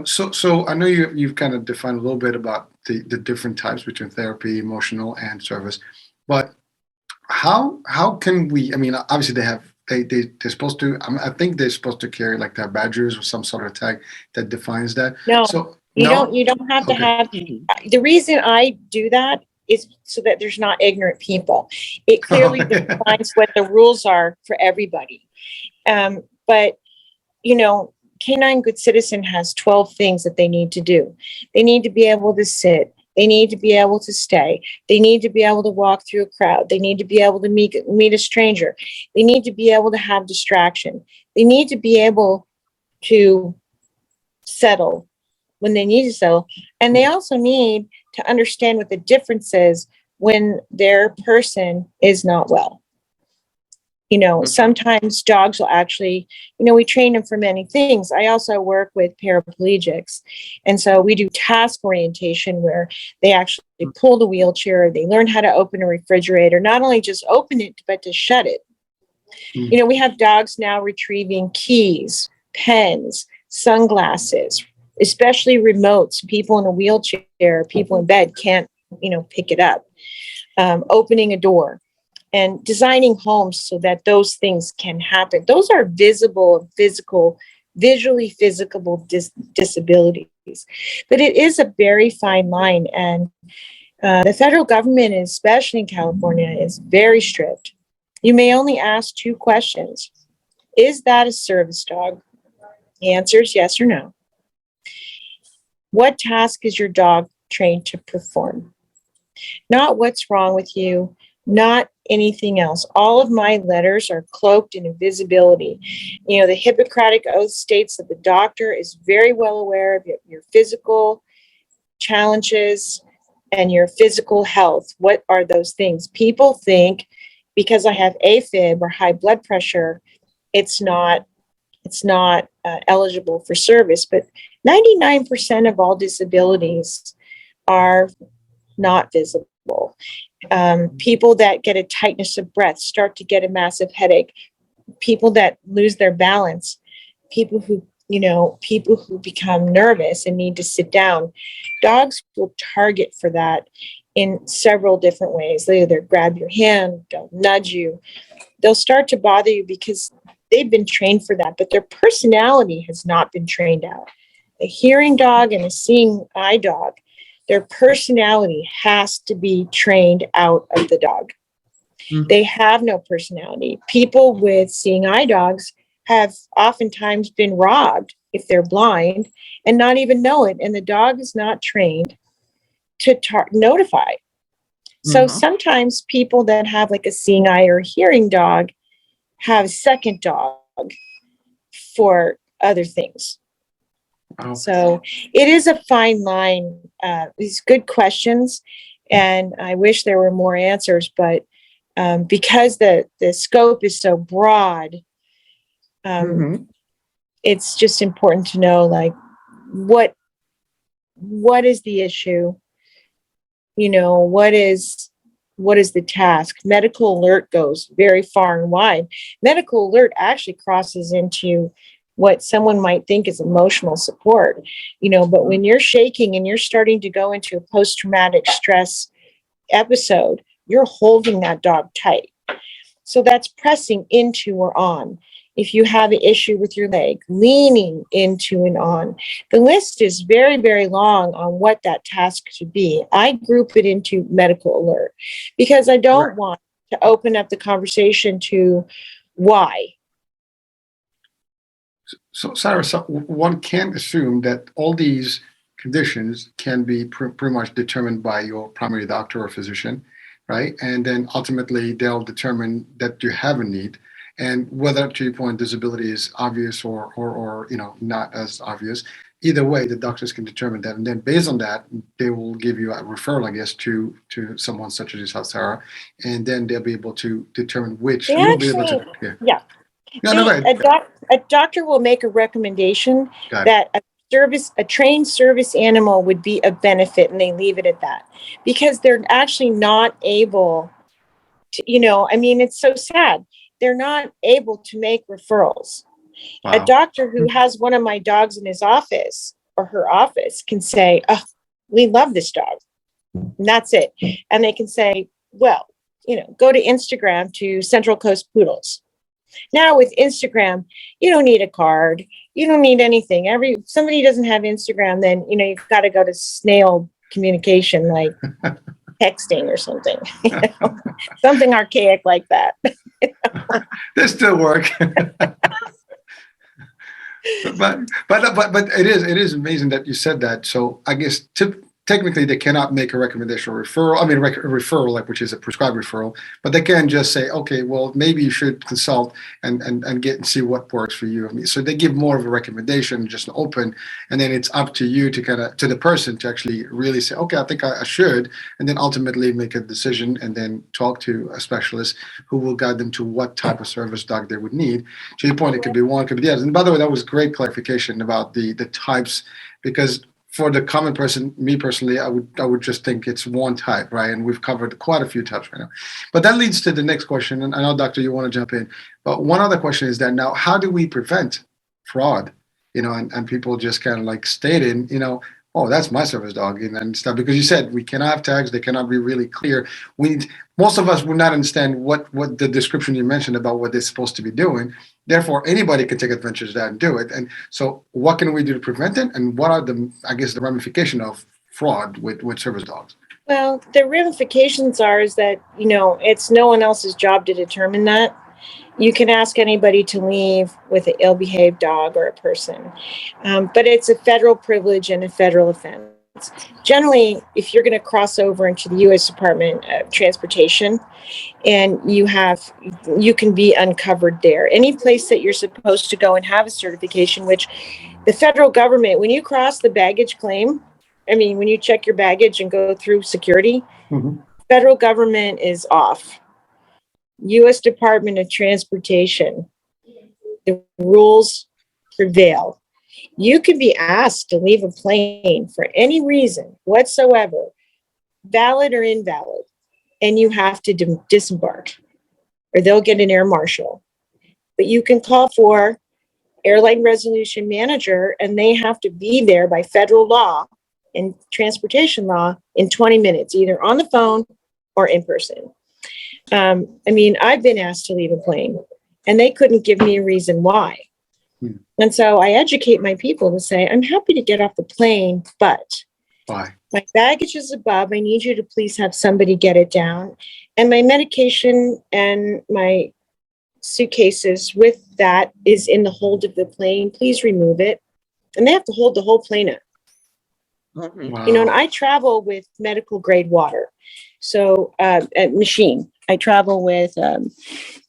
So I know you've kind of defined a little bit about the different types between therapy, emotional, and service, but how can we? I mean, obviously they're supposed to. I think they're supposed to carry like their badges or some sort of tag that defines that. No, so you don't have to have. The reason I do that is so that there's not ignorant people. It clearly defines what the rules are for everybody. But Canine Good Citizen has 12 things that they need to do. They need to be able to sit. They need to be able to stay. They need to be able to walk through a crowd. They need to be able to meet a stranger. They need to be able to have distraction. They need to be able to settle when they need to settle. And they also need to understand what the difference is when their person is not well. Sometimes dogs will actually, we train them for many things. I also work with paraplegics. And so we do task orientation where they actually pull the wheelchair. They learn how to open a refrigerator, not only just open it, but to shut it. We have dogs now retrieving keys, pens, sunglasses, especially remotes. People in a wheelchair, people in bed can't, pick it up. Opening a door. And designing homes so that those things can happen. Those are visible, physical visually physical disabilities. But it is a very fine line, and the federal government, especially in California, is very strict. You may only ask 2 questions. Is that a service dog? The answer is yes or no. What task is your dog trained to perform? Not what's wrong with you, not anything else. All of my letters are cloaked in invisibility. The Hippocratic Oath states that the doctor is very well aware of your physical challenges and your physical health. What are those things? People think because I have AFib or high blood pressure, it's not eligible for service. But 99% of all disabilities are not visible. People that get a tightness of breath start to get a massive headache. People that lose their balance, people who become nervous and need to sit down. Dogs will target for that in several different ways. They either grab your hand, they'll nudge you, they'll start to bother you because they've been trained for that, but their personality has not been trained out. A hearing dog and a seeing eye dog, their personality has to be trained out of the dog. They have no personality. People with seeing eye dogs have oftentimes been robbed if they're blind and not even know it. And the dog is not trained to notify. So sometimes people that have like a seeing eye or hearing dog have a second dog for other things. Wow. So it is a fine line. These good questions, and I wish there were more answers, but because the scope is so broad, it's just important to know, like, what is the issue? What is the task? Medical alert goes very far and wide. Medical alert actually crosses into what someone might think is emotional support, but when you're shaking and you're starting to go into a post-traumatic stress episode, you're holding that dog tight. So that's pressing into or on. If you have an issue with your leg, leaning into and on. The list is very, very long on what that task should be. I group it into medical alert because I don't want to open up the conversation to why. So, Sarah, one can assume that all these conditions can be pretty much determined by your primary doctor or physician, right? And then ultimately they'll determine that you have a need. And whether, to your point, disability is obvious or not as obvious, either way, the doctors can determine that. And then based on that, they will give you a referral, I guess, to someone such as yourself, Sarah. And then they'll be able to determine which. You'll be able to, yeah. No, A doctor will make a recommendation that a trained service animal would be a benefit, and they leave it at that because they're actually not able to, it's so sad. They're not able to make referrals. Wow. A doctor who has one of my dogs in his office or her office can say, "Oh, we love this dog." And that's it. And they can say, well, go to Instagram to Central Coast Poodles. Now with Instagram, you don't need a card. You don't need anything. If somebody doesn't have Instagram, then, you've got to go to snail communication, like texting or something, something archaic like that. They still work. but it is amazing that you said that. So I guess technically they cannot make a recommendation or referral. I mean, a referral, like, which is a prescribed referral, but they can just say, okay, well, maybe you should consult and get and see what works for you. I mean, so they give more of a recommendation, just an open, and then it's up to you to the person to actually really say, okay, I think I should, and then ultimately make a decision and then talk to a specialist who will guide them to what type of service dog they would need. To your point, it could be one, it could be the other. And by the way, that was great clarification about the types, because for the common person, me personally, I would just think it's one type, right? And we've covered quite a few types right now. But that leads to the next question. And I know, Doctor, you want to jump in. But one other question is that now, how do we prevent fraud? And people just kind of like stating, oh, that's my service dog and stuff. Because you said we cannot have tags. They cannot be really clear. Most of us would not understand what the description you mentioned about what they're supposed to be doing. Therefore, anybody can take advantage of that and do it. And so what can we do to prevent it? And what are the, I guess, the ramification of fraud with service dogs? Well, the ramifications is that, it's no one else's job to determine that. You can ask anybody to leave with an ill-behaved dog or a person, but it's a federal privilege and a federal offense. Generally, if you're going to cross over into the U.S. Department of Transportation, and you can be uncovered there. Any place that you're supposed to go and have a certification, which the federal government, when you cross the baggage claim, when you check your baggage and go through security, federal government is off. U.S. Department of Transportation, the rules prevail. You can be asked to leave a plane for any reason whatsoever, valid or invalid, and you have to disembark, or they'll get an air marshal. But you can call for airline resolution manager, and they have to be there by federal law and transportation law in 20 minutes, either on the phone or in person. I've been asked to leave a plane, and they couldn't give me a reason why. And so I educate my people to say, I'm happy to get off the plane, but why? My baggage is above. I need you to please have somebody get it down. And my medication and my suitcases with that is in the hold of the plane. Please remove it. And they have to hold the whole plane up. Wow. And I travel with medical grade water. So a machine. I travel with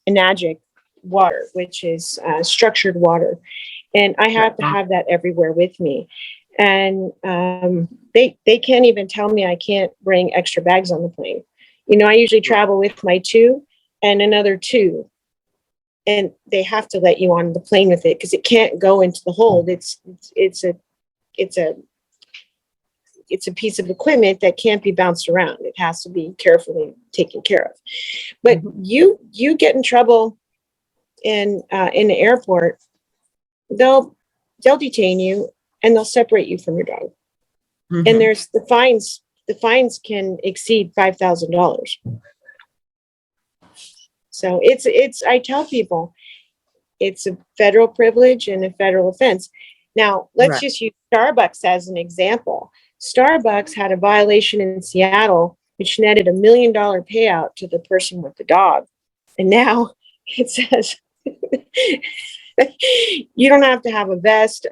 Enagic water, which is structured water. And I have to have that everywhere with me. And they can't even tell me I can't bring extra bags on the plane. I usually travel with my 2 and another 2. And they have to let you on the plane with it because it can't go into the hold. It's a piece of equipment that can't be bounced around. It has to be carefully taken care of. But you get in trouble in the airport, they'll detain you and they'll separate you from your dog. And there's the fines. The fines can exceed $5,000. So it's. I tell people, it's a federal privilege and a federal offense. Now let's just use Starbucks as an example. Starbucks had a violation in Seattle, which netted $1 million payout to the person with the dog. And now it says you don't have to have a vest.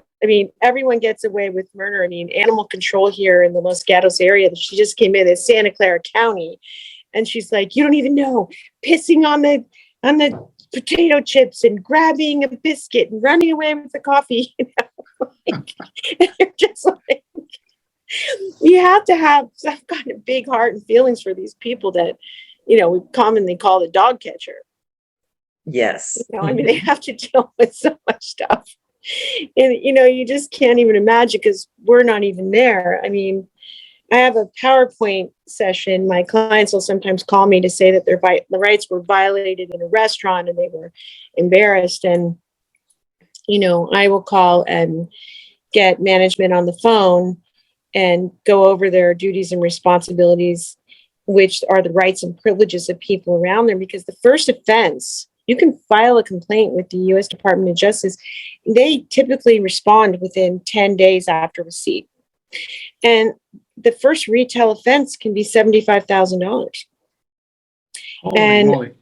Everyone gets away with murder. Animal control here in the Los Gatos area, she just came in as Santa Clara County. And she's like, you don't even know, pissing on the potato chips and grabbing a biscuit and running away with the coffee. And you're just like, you have to have some kind of big heart and feelings for these people that, we commonly call the dog catcher. Yes. They have to deal with so much stuff. And, you just can't even imagine because we're not even there. I have a PowerPoint session. My clients will sometimes call me to say that their rights were violated in a restaurant and they were embarrassed. And, I will call and get management on the phone and go over their duties and responsibilities, which are the rights and privileges of people around them. Because the first offense, you can file a complaint with the U.S. Department of Justice. They typically respond within 10 days after receipt. And the first retail offense can be $75,000. And moly.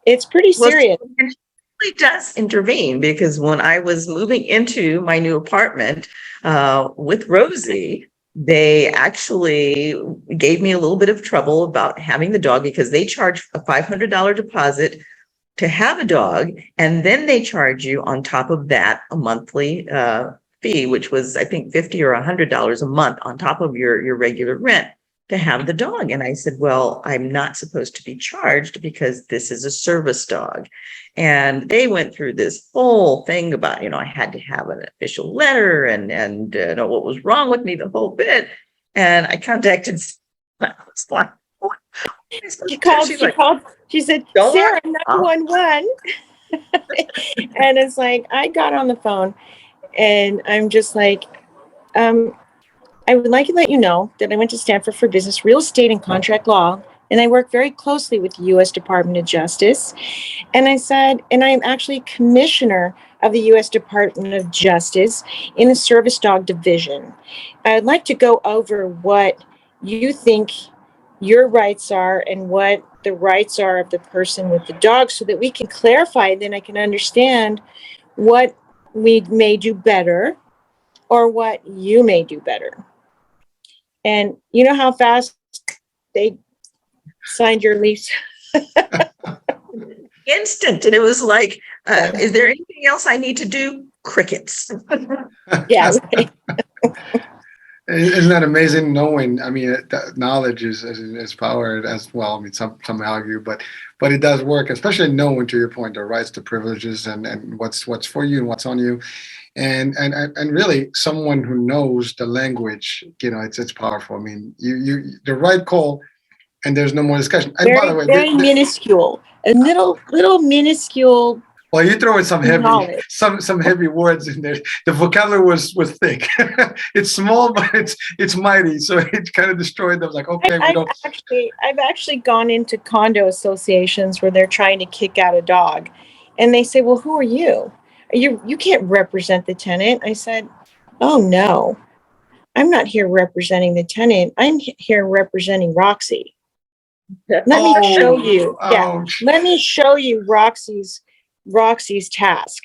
It's pretty serious. Well, it really does intervene because when I was moving into my new apartment with Rosie, they actually gave me a little bit of trouble about having the dog because they charge a $500 deposit to have a dog. And then they charge you on top of that a monthly fee, which was, I think, $50 or $100 a month on top of your regular rent to have the dog. And I said, well, I'm not supposed to be charged because this is a service dog. And they went through this whole thing about, I had to have an official letter and know what was wrong with me, the whole bit. And I contacted, I was like, what? She said, Don't Sarah, worry. 911. And it's like, I got on the phone and I'm just like, I would like to let you know that I went to Stanford for Business, Real Estate and Contract Law And I work very closely with the U.S. Department of Justice. And I said, and I'm actually commissioner of the U.S. Department of Justice in the Service Dog Division. I'd like to go over what you think your rights are and what the rights are of the person with the dog so that we can clarify, then I can understand what we may do better or what you may do better. And you know how fast they signed your lease? Instant. And it was like, is there anything else I need to do? Crickets. Yeah. Isn't that amazing? Knowing, I mean, knowledge is power as well. I mean, some argue, but it does work, especially knowing, to your point, the rights, the privileges, and what's for you and what's on you, and really someone who knows the language. You know, it's powerful. I mean, you the right call, and there's no more discussion. And by the way, very minuscule, a little minuscule. well, you throw in some heavy, knowledge. some heavy words in there. The vocabulary was thick. It's small, but it's mighty. So it kind of destroyed them. Like, okay, I've actually gone into condo associations where they're trying to kick out a dog, and they say, "Well, who are you? You can't represent the tenant." I said, "Oh no, I'm not here representing the tenant. I'm here representing Roxy. Let me show you. Yeah, let me show you Roxy's task."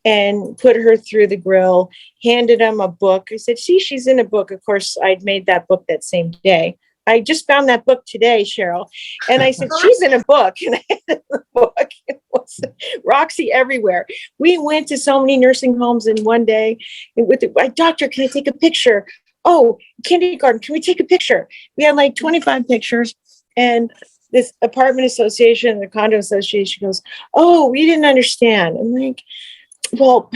And put her through the grill, handed him a book. I said, "See, she's in a book." Of course, I'd made that book that same day. I just found that book today, Cheryl. And I said, "She's in a book." And I had the book. It was Roxy everywhere. We went to so many nursing homes in one day. With the doctor, "Can I take a picture?" "Oh, kindergarten, can we take a picture?" We had like 25 pictures. And this apartment association, the condo association goes, "Oh, we didn't understand." I'm like, well,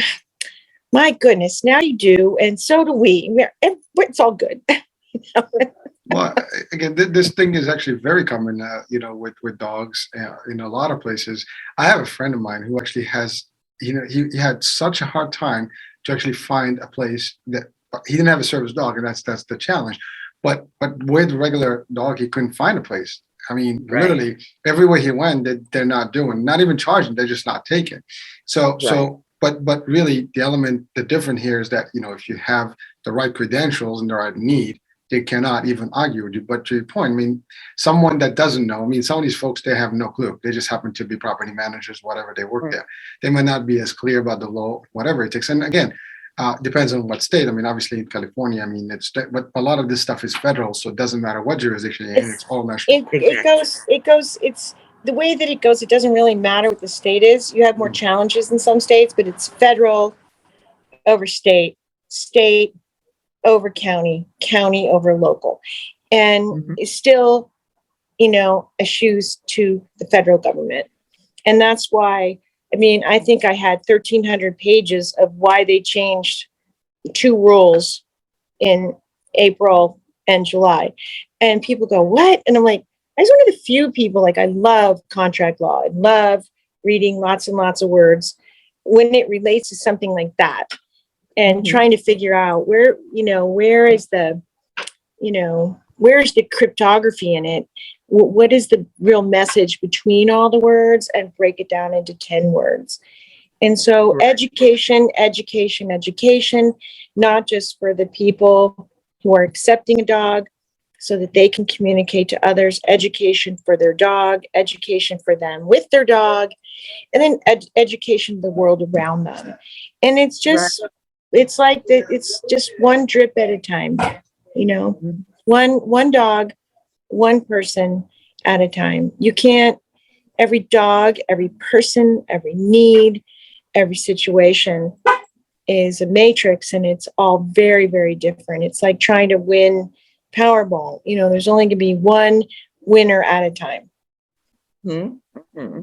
my goodness, now you do, and so do we. It's all good. Well, again, this thing is actually very common, with dogs in a lot of places. I have a friend of mine who actually has, he had such a hard time to actually find a place that he didn't have a service dog, and that's the challenge. But with regular dog, he couldn't find a place. I mean, Right. literally everywhere he went, they're not even charging, they're just not taking. So, Right. but really the different here is that, if you have the right credentials and the right need, they cannot even argue with you. But to your point, I mean, someone that doesn't know, I mean, some of these folks, they have no clue. They just happen to be property managers, whatever, they work there. They might not be as clear about the law, whatever it takes. And again, depends on what state. I mean, obviously in California, I mean, but a lot of this stuff is federal, so it doesn't matter what jurisdiction you're in, it's all national. It goes, it's the way that it goes, it doesn't really matter what the state is. You have more challenges in some states, but it's federal over state, state over county, county over local. And it's still, eschews to the federal government. And that's why, I mean, I think I had 1,300 pages of why they changed 2 rules in April and July. And people go, "What?" And I'm like, I was one of the few people, like, I love contract law. I love reading lots and lots of words when it relates to something like that, and trying to figure out where is the cryptography in it? What is the real message between all the words, and break it down into 10 words. And so education, not just for the people who are accepting a dog so that they can communicate to others, education for their dog, education for them with their dog, and then education of the world around them. And it's just, it's like it's just one drip at a time, one dog, one person at a time. You can't, every dog, every person, every need, every situation is a matrix, and it's all very, very different. It's like trying to win Powerball. There's only going to be one winner at a time. Mm-hmm.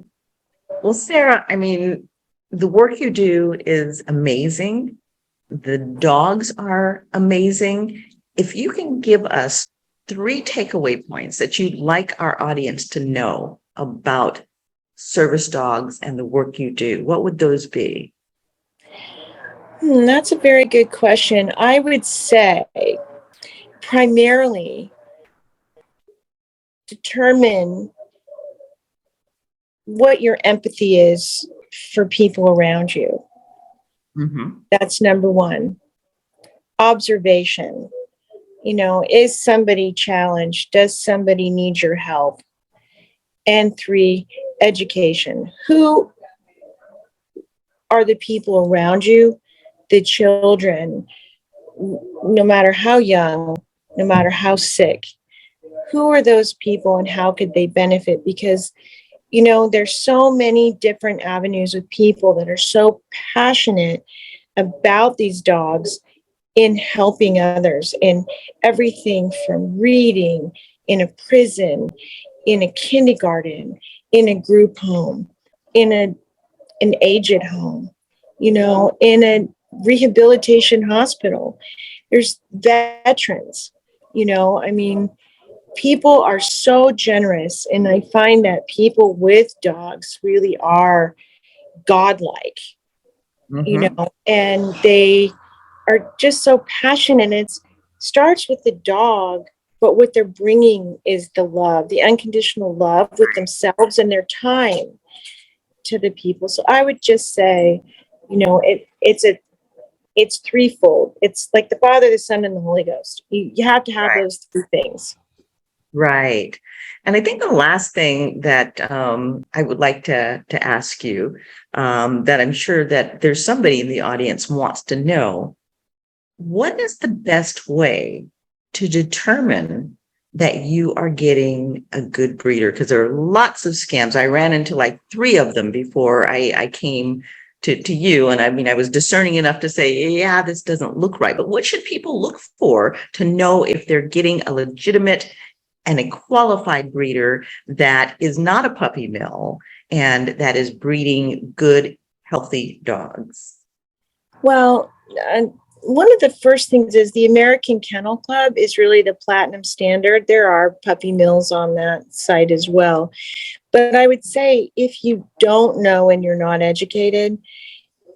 Well, Sara, I mean, the work you do is amazing. The dogs are amazing. If you can give us 3 takeaway points that you'd like our audience to know about service dogs and the work you do, what would those be? That's a very good question. I would say primarily determine what your empathy is for people around you. Mm-hmm. That's number one. Observation. Is somebody challenged? Does somebody need your help? And 3, education. Who are the people around you, the children, no matter how young, no matter how sick? Who are those people and how could they benefit? Because, there's so many different avenues of people that are so passionate about these dogs in helping others in everything from reading, in a prison, in a kindergarten, in a group home, in an aged home, in a rehabilitation hospital. There's veterans, I mean, people are so generous. And I find that people with dogs really are godlike, Mm-hmm. and they are just so passionate. It starts with the dog, but what they're bringing is the love, the unconditional love with themselves and their time to the people. So I would just say, it's threefold. It's like the Father, the Son, and the Holy Ghost. You have to have those 3 things. Right. And I think the last thing that I would like to ask you, that I'm sure that there's somebody in the audience wants to know, what is the best way to determine that you are getting a good breeder? Because there are lots of scams. I ran into like 3 of them before I came to you. And I mean, I was discerning enough to say, yeah, this doesn't look right. But what should people look for to know if they're getting a legitimate and a qualified breeder that is not a puppy mill and that is breeding good, healthy dogs? Well, one of the first things is the American Kennel Club is really the platinum standard. There are puppy mills on that site as well. But I would say if you don't know and you're not educated,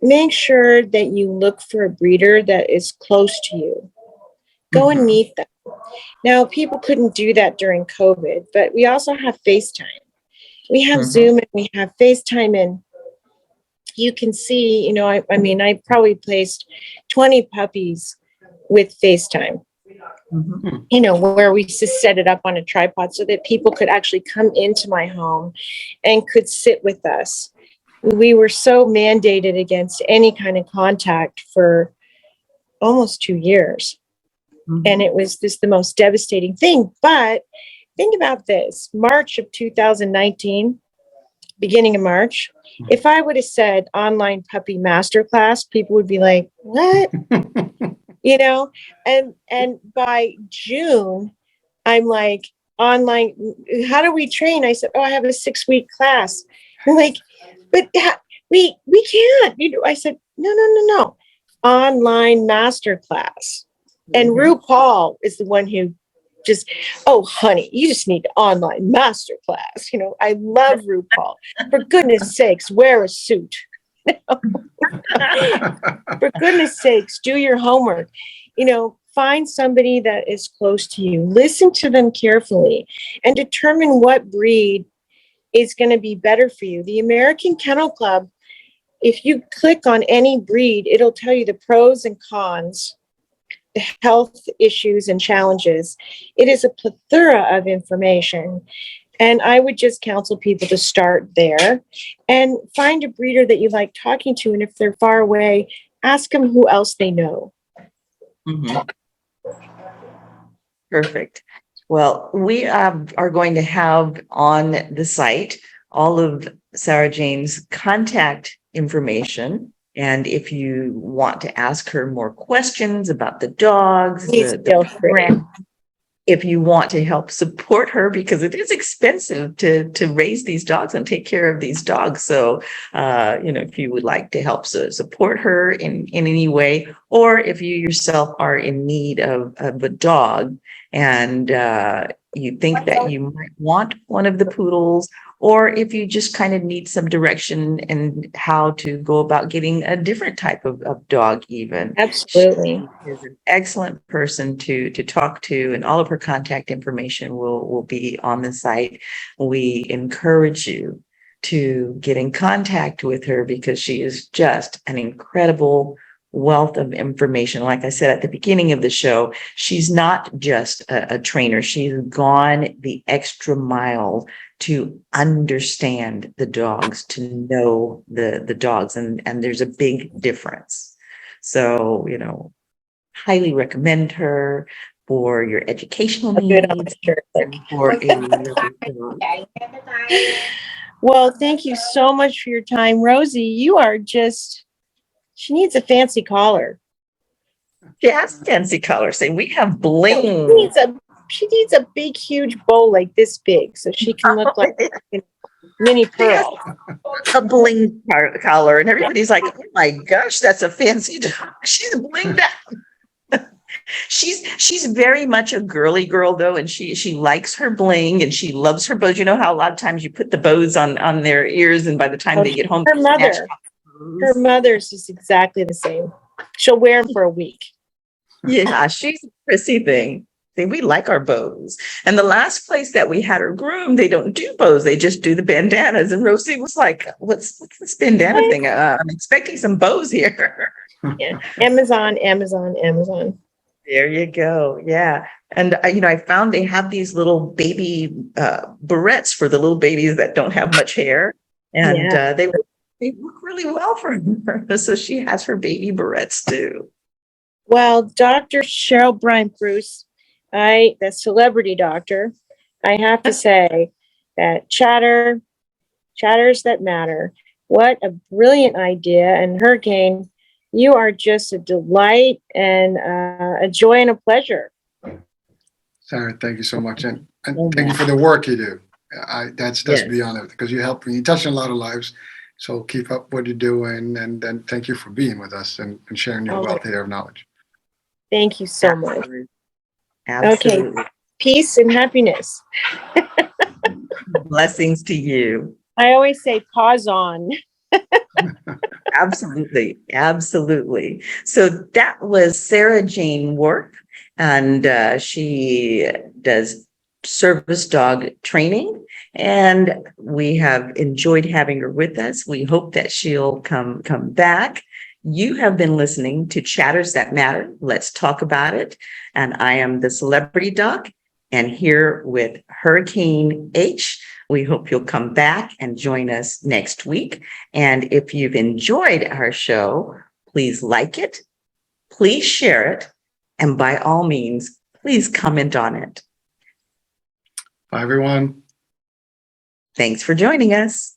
make sure that you look for a breeder that is close to you. Go and meet them. Now, people couldn't do that during COVID, but we also have FaceTime. We have Zoom and we have FaceTime, and you can see, I mean, I probably placed 20 puppies with FaceTime, where we just set it up on a tripod so that people could actually come into my home and could sit with us. We were so mandated against any kind of contact for almost 2 years. And it was just the most devastating thing. But think about this, March of 2019, beginning of March, if I would have said online puppy masterclass, people would be like, what? And by June, I'm like, online, how do we train? I said, I have a 6-week class. I'm like, but we can't. I said, no. Online masterclass. And RuPaul is the one who just, honey, you just need online masterclass. I love RuPaul. For goodness sakes, wear a suit. For goodness sakes, do your homework. Find somebody that is close to you. Listen to them carefully and determine what breed is going to be better for you. The American Kennel Club, if you click on any breed, it'll tell you the pros and cons, the health issues and challenges. It is a plethora of information. And I would just counsel people to start there and find a breeder that you like talking to. And if they're far away, ask them who else they know. Perfect. Well, we are going to have on the site all of Sara Jane's contact information. And if you want to ask her more questions about the dogs, the program, if you want to help support her, because it is expensive to raise these dogs and take care of these dogs. So, if you would like to help support her in any way, or if you yourself are in need of a dog and you think that you might want one of the poodles, or if you just kind of need some direction in how to go about getting a different type of dog even. Absolutely. She is an excellent person to talk to, and all of her contact information will be on the site. We encourage you to get in contact with her because she is just an incredible wealth of information. Like I said at the beginning of the show, she's not just a trainer. She's gone the extra mile to understand the dogs, to know the dogs, and there's a big difference. So, highly recommend her for your educational A good needs officer. and for a lovely dog. Well, thank you so much for your time. Rosie, you are just, she needs a fancy collar. She has fancy colors, and we have She bling. needs a big, huge bow like this big so she can look like Minnie Pearl. A bling collar, and everybody's like, "Oh my gosh, that's a fancy dog. She's blinged out." She's very much a girly girl though, and she likes her bling and she loves her bows. You know how a lot of times you put the bows on their ears, and by the time they get home, Her mother's just exactly the same. She'll wear them for a week. Yeah, she's a prissy thing. See, we like our bows. And the last place that we had her groomed, they don't do bows. They just do the bandanas. And Rosie was like, what's this bandana thing? I'm expecting some bows here. Yeah. Amazon. There you go. Yeah. And, I found they have these little baby barrettes for the little babies that don't have much hair. And they work really well for her. So she has her baby barrettes too. Well, Dr. Cheryl Bryant Bruce, the celebrity doctor, I have to say that chatters that matter. What a brilliant idea. And Hurricane, you are just a delight and a joy and a pleasure. Sarah, thank you so much. And thank you for the work you do. That's beyond it, because you touch a lot of lives. So keep up what you're doing. And then thank you for being with us and sharing your wealth here of knowledge. Thank you so much. Absolutely. Okay. Peace and happiness. Blessings to you. I always say pause on. Absolutely. Absolutely. So that was Sara Jane Werp, and she does service dog training, and we have enjoyed having her with us. We hope that she'll come back. You have been listening to Chatters That Matter. Let's talk about it. And I am the Celebrity Doc, and here with Hurricane H. We hope you'll come back and join us next week. And if you've enjoyed our show, please like it, please share it, and by all means, please comment on it. Bye, everyone. Thanks for joining us.